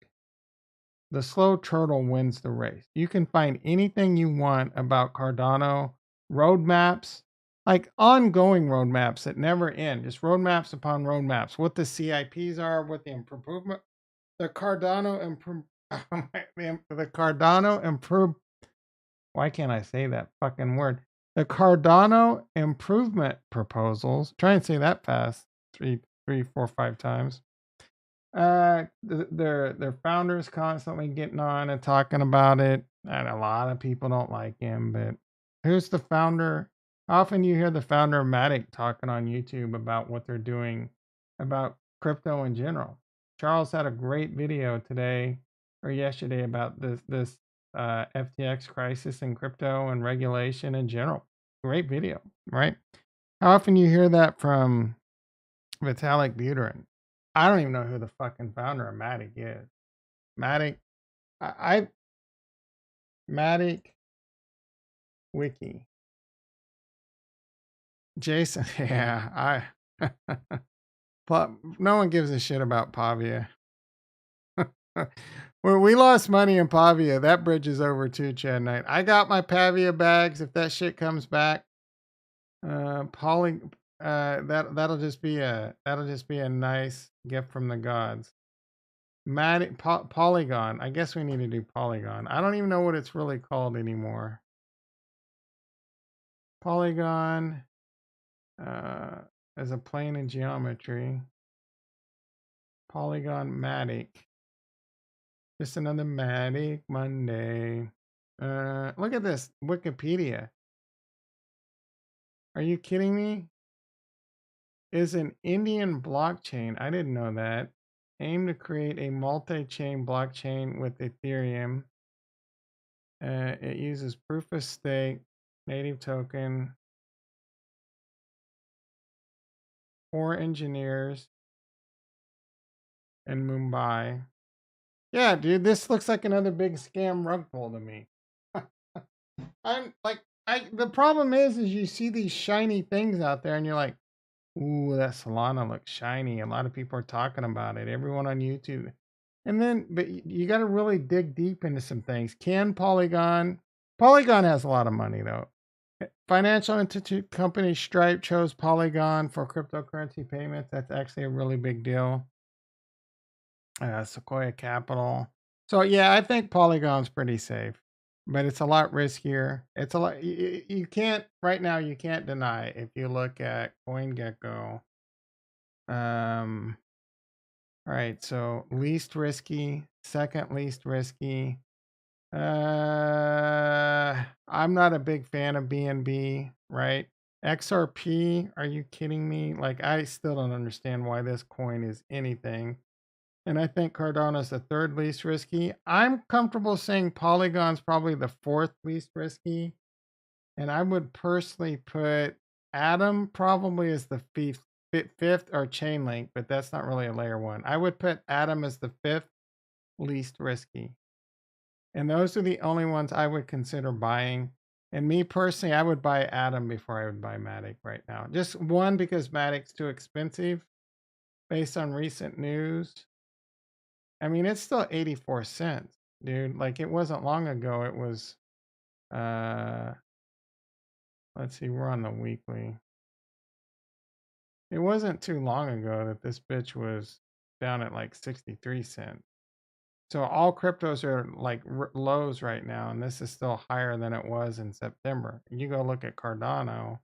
The slow turtle wins the race. You can find anything you want about Cardano roadmaps, like ongoing roadmaps that never end, just roadmaps upon roadmaps, what the CIPs are, what the improvement, the Cardano improve. Why can't I say that fucking word? The Cardano improvement proposals. Try and say that fast. 3, 4, 5 times. Their founders constantly getting on and talking about it, and a lot of people don't like him. But who's the founder? Often you hear the founder of Matic talking on YouTube about what they're doing about crypto in general. Charles had a great video today or yesterday about this FTX crisis in crypto and regulation in general. Great video, right? How often you hear that from Vitalik Buterin? I don't even know who the fucking founder of Matic is. Matic, Matic Wiki. Jason, yeah, no one gives a shit about Pavia. When we lost money in Pavia, that bridge is over too, Chad Knight. I got my Pavia bags. If that shit comes back, that'll just be a nice gift from the gods. Polygon. I guess we need to do Polygon. I don't even know what it's really called anymore. Polygon as a plane in geometry. Polygon Matic. Just another Matic Monday. Look at this Wikipedia. Are you kidding me? Is an Indian blockchain. I didn't know that. Aim to create a multi-chain blockchain with Ethereum. It uses proof of stake, native token, 4 engineers in Mumbai. Yeah, dude, this looks like another big scam rug pull to me. The problem is you see these shiny things out there and you're like, ooh, that Solana looks shiny. A lot of people are talking about it. Everyone on YouTube. And then, but you got to really dig deep into some things. Polygon has a lot of money though. Financial institute company Stripe chose Polygon for cryptocurrency payments. That's actually a really big deal. Sequoia Capital. So yeah, I think Polygon's pretty safe, but it's a lot riskier. It's a lot. You can't right now. You can't deny if you look at CoinGecko. All right. So least risky, second least risky. I'm not a big fan of BNB. Right. XRP. Are you kidding me? Like I still don't understand why this coin is anything. And I think Cardano's the third least risky. I'm comfortable saying Polygon's probably the fourth least risky. And I would personally put Atom probably as the fifth or Chainlink, but that's not really a layer 1. I would put Atom as the fifth least risky. And those are the only ones I would consider buying. And me personally, I would buy Atom before I would buy Matic right now. Just one, because Matic's too expensive based on recent news. I mean, it's still 84 cents. dude. Like, it wasn't long ago. It was, let's see, we're on the weekly. It wasn't too long ago that this bitch was down at like 63 cents. So all cryptos are like lows right now, and this is still higher than it was in September. You go look at Cardano.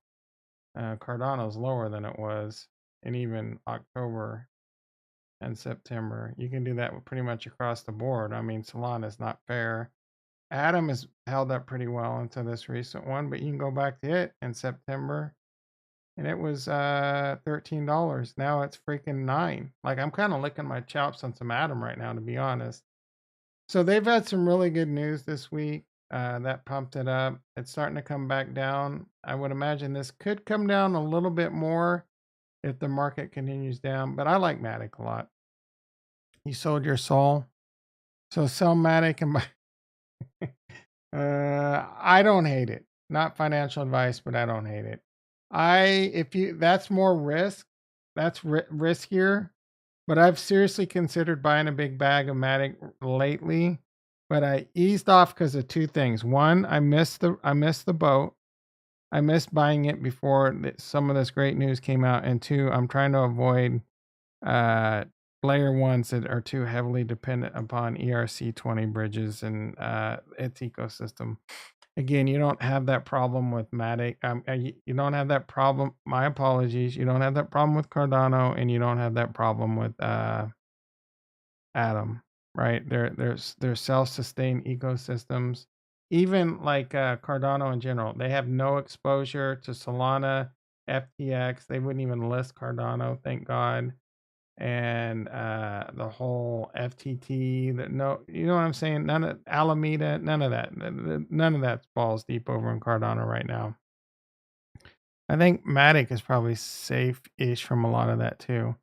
Cardano's lower than it was in even October and September. You can do that pretty much across the board. I mean, Solana is not fair. Atom has held up pretty well until this recent one, but you can go back to it in September, and it was $13. Now it's freaking $9. Like, I'm kind of licking my chops on some Atom right now, to be honest. So they've had some really good news this week that pumped it up. It's starting to come back down. I would imagine this could come down a little bit more if the market continues down, but I like Matic a lot. You sold your soul. So sell Matic and buy. I don't hate it. Not financial advice, but I don't hate it. That's more risk. That's riskier. But I've seriously considered buying a big bag of Matic lately, but I eased off because of two things. One, I missed the boat. I missed buying it before some of this great news came out. And two, I'm trying to avoid layer ones that are too heavily dependent upon ERC20 bridges and its ecosystem. Again, you don't have that problem with Matic. You don't have that problem. My apologies. You don't have that problem with Cardano, and you don't have that problem with Atom. Right? They're self-sustained ecosystems. Even like Cardano in general, they have no exposure to Solana, FTX. They wouldn't even list Cardano, thank God. And the whole FTT, you know what I'm saying? None of Alameda, none of that. None of that's balls deep over in Cardano right now. I think Matic is probably safe-ish from a lot of that too.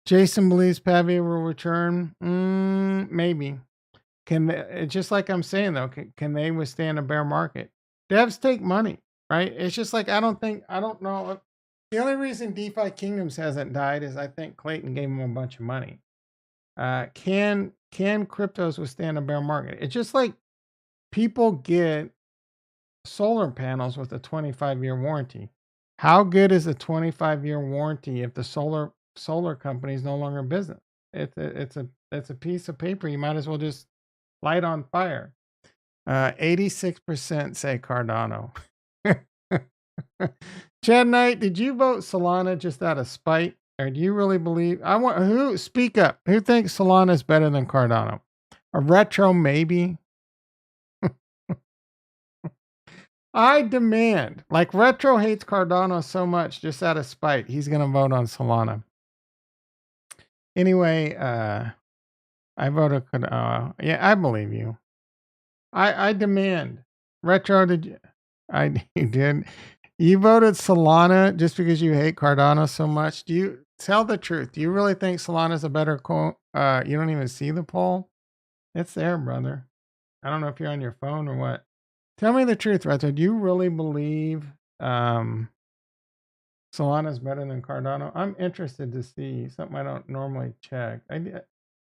Jason believes Pavia will return. Maybe. Just like I'm saying though, can they withstand a bear market? Devs take money, right? It's just like I don't know. The only reason DeFi Kingdoms hasn't died is I think Clayton gave him a bunch of money. Can cryptos withstand a bear market? It's just like people get solar panels with a 25-year warranty. How good is a 25-year warranty if the solar company is no longer in business? It's a piece of paper you might as well just light on fire. 86% say Cardano. Chad Knight, did you vote Solana just out of spite? Or do you really believe speak up? Who thinks Solana is better than Cardano? A retro maybe? I demand, like retro hates Cardano so much just out of spite, he's gonna vote on Solana. Anyway, I voted Cardano. Yeah, I believe you. I demand. Retro, you did. You voted Solana just because you hate Cardano so much. Do you tell the truth? Do you really think Solana is a better you don't even see the poll? It's there, brother. I don't know if you're on your phone or what. Tell me the truth, Retro. Do you really believe Solana is better than Cardano? I'm interested to see something I don't normally check. At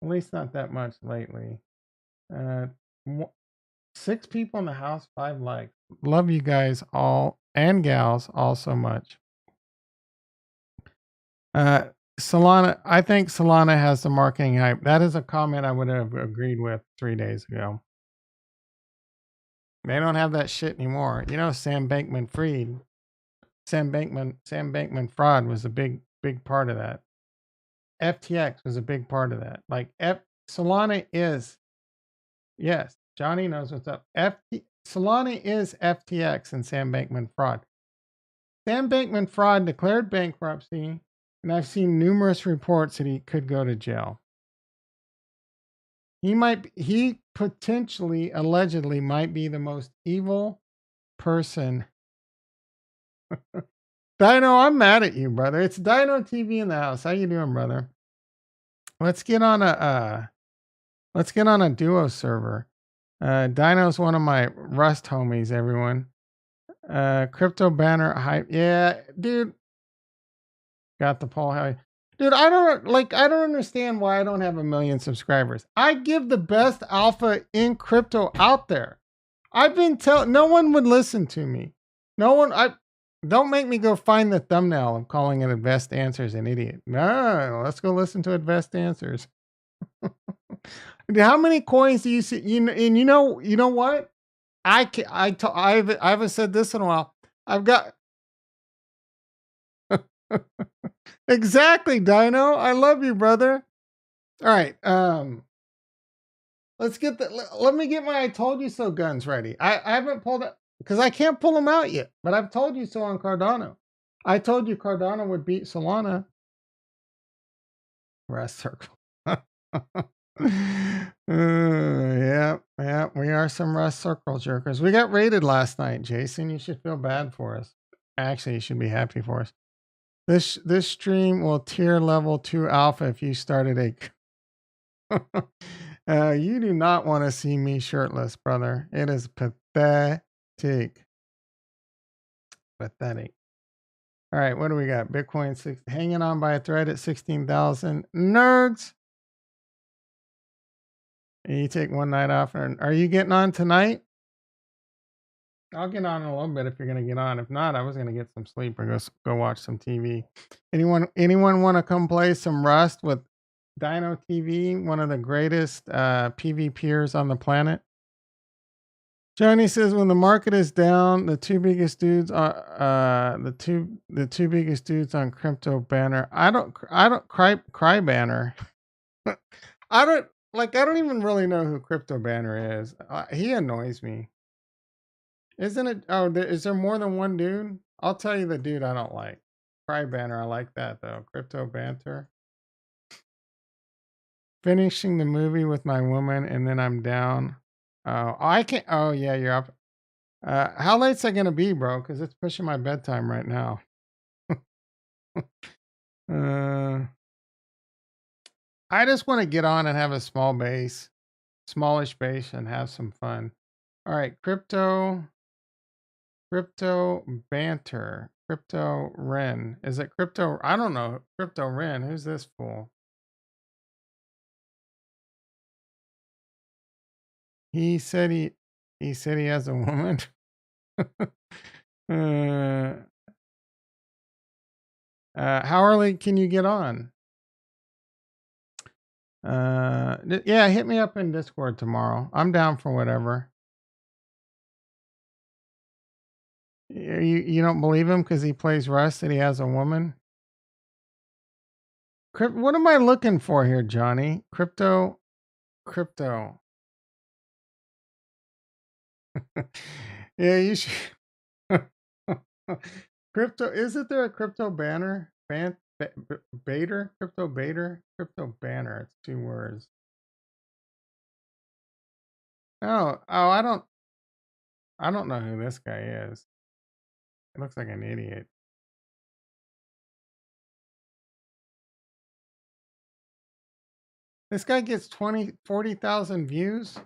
least not that much lately. 6 people in the house, 5 likes. Love you guys all and gals all so much. Solana, I think Solana has the marketing hype. That is a comment I would have agreed with 3 days ago. They don't have that shit anymore. You know, Sam Bankman-Fried fraud was a big part of that. FTX was a big part of that. Like Solana is, yes, Johnny knows what's up. Solana is FTX and Sam Bankman-Fried. Sam Bankman-Fried declared bankruptcy, and I've seen numerous reports that he could go to jail. He potentially, allegedly, might be the most evil person. Dino, I'm mad at you, brother. It's Dino TV in the house. How you doing, brother? Let's get on a Duo server. Dino's one of my Rust homies, everyone. Crypto banner hype. Yeah, dude. Got the poll. Dude, I don't understand why I don't have 1 million subscribers. I give the best alpha in crypto out there. I've been no one would listen to me. Don't make me go find the thumbnail of calling it Invest Answers an idiot. No, let's go listen to Invest Answers. How many coins do you see? You know what? I haven't said this in a while. I've got exactly, Dino. I love you, brother. All right. Let's get let me get my I told you so guns ready. I haven't pulled it because I can't pull them out yet, but I've told you so on Cardano. I told you Cardano would beat Solana. Rest circle. Yeah, we are some rest circle jerkers. We got raided last night, Jason. You should feel bad for us. Actually, you should be happy for us. This stream will tier level 2 alpha if you started a you do not want to see me shirtless, brother. It is pathetic. Pathetic. All right, what do we got? Bitcoin 6 hanging on by a thread at 16,000. Nerds. You take one night off. Are you getting on tonight? I'll get on in a little bit if you're going to get on. If not, I was going to get some sleep or go watch some TV. Anyone want to come play some Rust with Dino TV, one of the greatest PvPers on the planet? Johnny says when the market is down, the two biggest dudes are the two biggest dudes on crypto banner. I don't cry banner. I don't even really know who Crypto Banner is. He annoys me. Isn't it? Oh, is there more than one dude? I'll tell you the dude I don't like. Cry Banner, I like that though. Crypto Banter. Finishing the movie with my woman and then I'm down. Oh, I can't. Oh yeah, you're up. How late's it gonna be, bro? Because it's pushing my bedtime right now. I just want to get on and have a smallish base and have some fun. All right, crypto banter, crypto Ren. Is it crypto? I don't know. Crypto Ren. Who's this fool? He said he has a woman. How early can you get on? Yeah, hit me up in Discord tomorrow. I'm down for whatever. You don't believe him because he plays Rust and he has a woman? What am I looking for here, Johnny? Crypto. Yeah, you should. Crypto. Isn't there a crypto banner? Baiter? Crypto baiter? Crypto banner. It's 2 words. Oh, I don't know who this guy is. It looks like an idiot. This guy gets 40,000 views.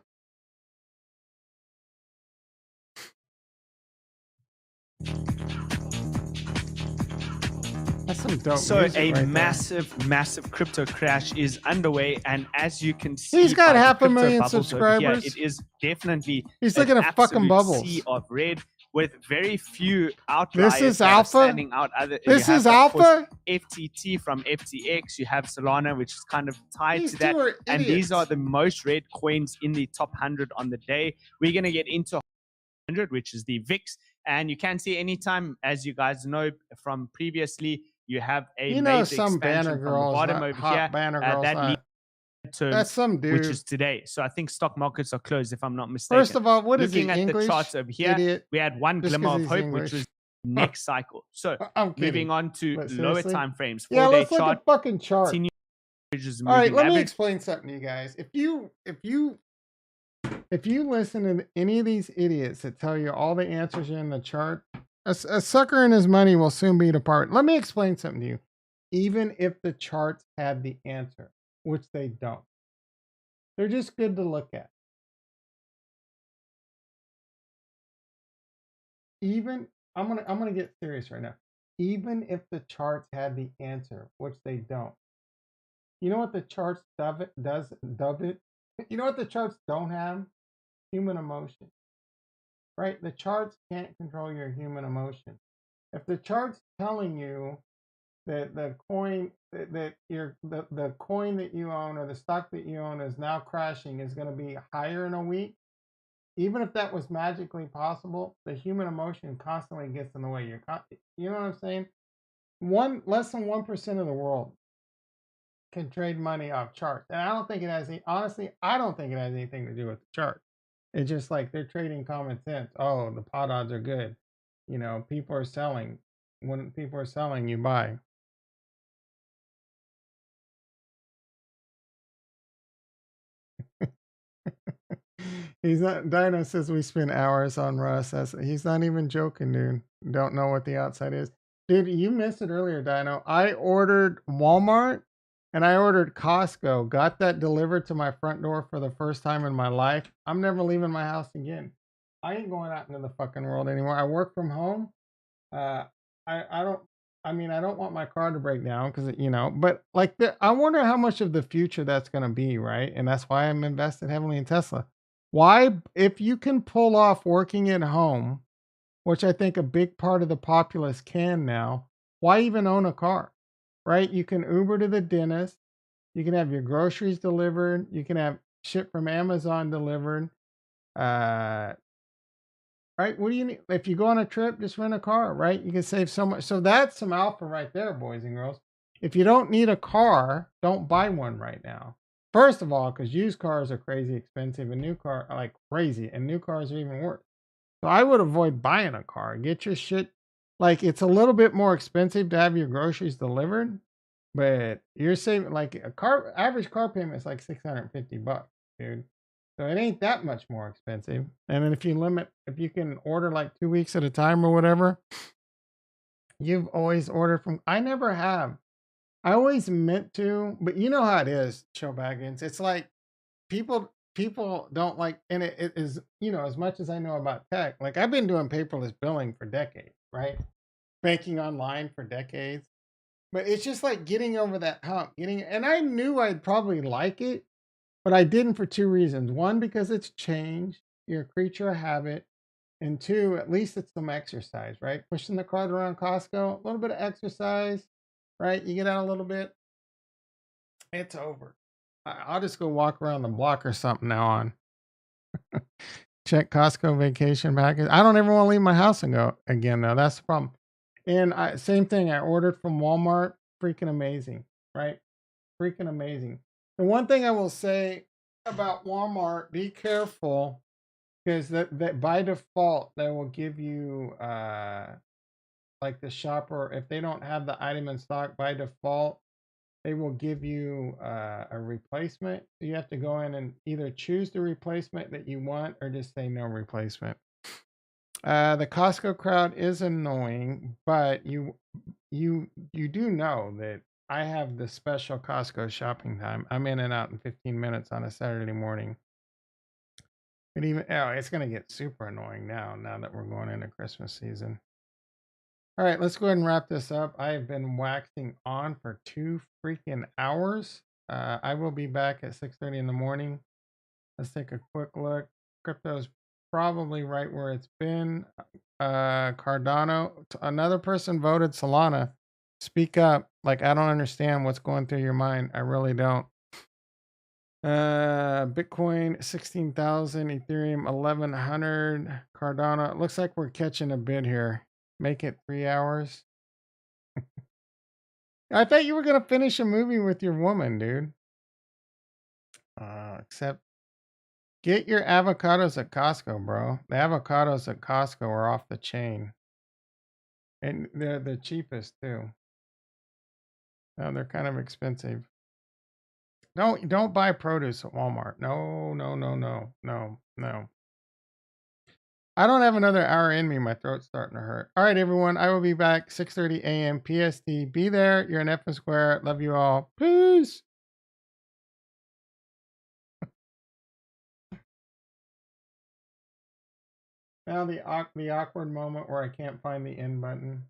That's some dope music right massive crypto crash is underway, and as you can see, he's got 500,000 subscribers. It is definitely he's looking at fucking bubbles. Sea of red with very few outliers. This is alpha. Standing out. This is alpha. FTT from FTX. You have Solana, which is kind of tied to that, and these are the most read coins in the top 100 on the day. We're gonna get into 100, which is the VIX, and you can see anytime, as you guys know from previously, you have a major some expansion banner from girls, the bottom over here. Banner girls, that leads to that's some dude. Which is today. So I think stock markets are closed, if I'm not mistaken. First of all, what is Looking he, at English? the charts over here, Idiot. we had one glimmer of hope, which was next cycle. So moving on to lower time frames. 4-day let's look at fucking chart. All right, let me explain something to you guys. If you listen to any of these idiots that tell you all the answers are in the chart, a sucker and his money will soon be departed. Let me explain something to you. Even if the charts had the answer, which they don't, they're just good to look at. Even I'm gonna get serious right now. Even if the charts had the answer, which they don't, You know what the charts does? You know what the charts don't have? Human emotion. Right? The charts can't control your human emotion. If the chart's telling you that the coin that the coin that you own or the stock that you own is now crashing is going to be higher in a week, even if that was magically possible, the human emotion constantly gets in the way. You know what I'm saying? Less than 1% of the world can trade money off charts, and I don't think it has any. Honestly, I don't think it has anything to do with the chart. It's just like they're trading common sense. Oh, the pot odds are good. You know, people are selling. When people are selling, you buy. He's not. Dino says we spend hours on Russ. He's not even joking, dude. Don't know what the outside is, dude. You missed it earlier, Dino. I ordered Walmart and I ordered Costco. Got that delivered to my front door for the first time in my life. I'm never leaving my house again. I ain't going out into the fucking world anymore. I work from home. Uh, I don't. I mean, I don't want my car to break down because But like, I wonder how much of the future that's gonna be, right? And that's why I'm invested heavily in Tesla. Why, if you can pull off working at home, which I think a big part of the populace can now, why even own a car, right? You can Uber to the dentist, you can have your groceries delivered, you can have shit from Amazon delivered. Right? What do you need? If you go on a trip, just rent a car, right? You can save so much. So that's some alpha right there, boys and girls. If you don't need a car, don't buy one right now. First of all, because used cars are crazy expensive and new car are like crazy, and new cars are even worse. So I would avoid buying a car. Get your shit. Like, it's a little bit more expensive to have your groceries delivered, but you're saving like average car payment is like $650, dude. So it ain't that much more expensive. And then if you can order like 2 weeks at a time or whatever, you've always ordered from. I never have. I always meant to, but you know how it is, Joe Baggins. It's like people don't like, and it is, as much as I know about tech, like I've been doing paperless billing for decades, right? Banking online for decades. But it's just like getting over that hump, and I knew I'd probably like it, but I didn't for two reasons. One, because it's change. You're a creature of habit. And two, at least it's some exercise, right? Pushing the cart around Costco, a little bit of exercise, right? You get out a little bit, it's over. I'll just go walk around the block or something now on. Check Costco vacation package. I don't ever want to leave my house and go again, though. That's the problem. And same thing, I ordered from Walmart. Freaking amazing, right? Freaking amazing. The one thing I will say about Walmart, be careful, because that by default they will give you like the shopper, if they don't have the item in stock by default, they will give you a replacement. So you have to go in and either choose the replacement that you want or just say no replacement. The Costco crowd is annoying, but you do know that I have the special Costco shopping time. I'm in and out in 15 minutes on a Saturday morning. And it's going to get super annoying now that we're going into Christmas season. All right, let's go ahead and wrap this up. I have been waxing on for 2 freaking hours. I will be back at 6:30 in the morning. Let's take a quick look. Crypto's probably right where it's been. Cardano, another person voted Solana. Speak up. Like, I don't understand what's going through your mind. I really don't. Bitcoin 16,000, Ethereum 1,100, Cardano. It looks like we're catching a bid here. Make it 3 hours. I thought you were gonna finish a movie with your woman, dude. Except get your avocados at Costco, bro. The avocados at Costco are off the chain. And they're the cheapest too. No, they're kind of expensive. Don't buy produce at Walmart. No. I don't have another hour in me. My throat's starting to hurt. All right, everyone. I will be back 6:30 a.m. PST. Be there. You're an F Square. Love you all. Peace. Now the awkward moment where I can't find the end button.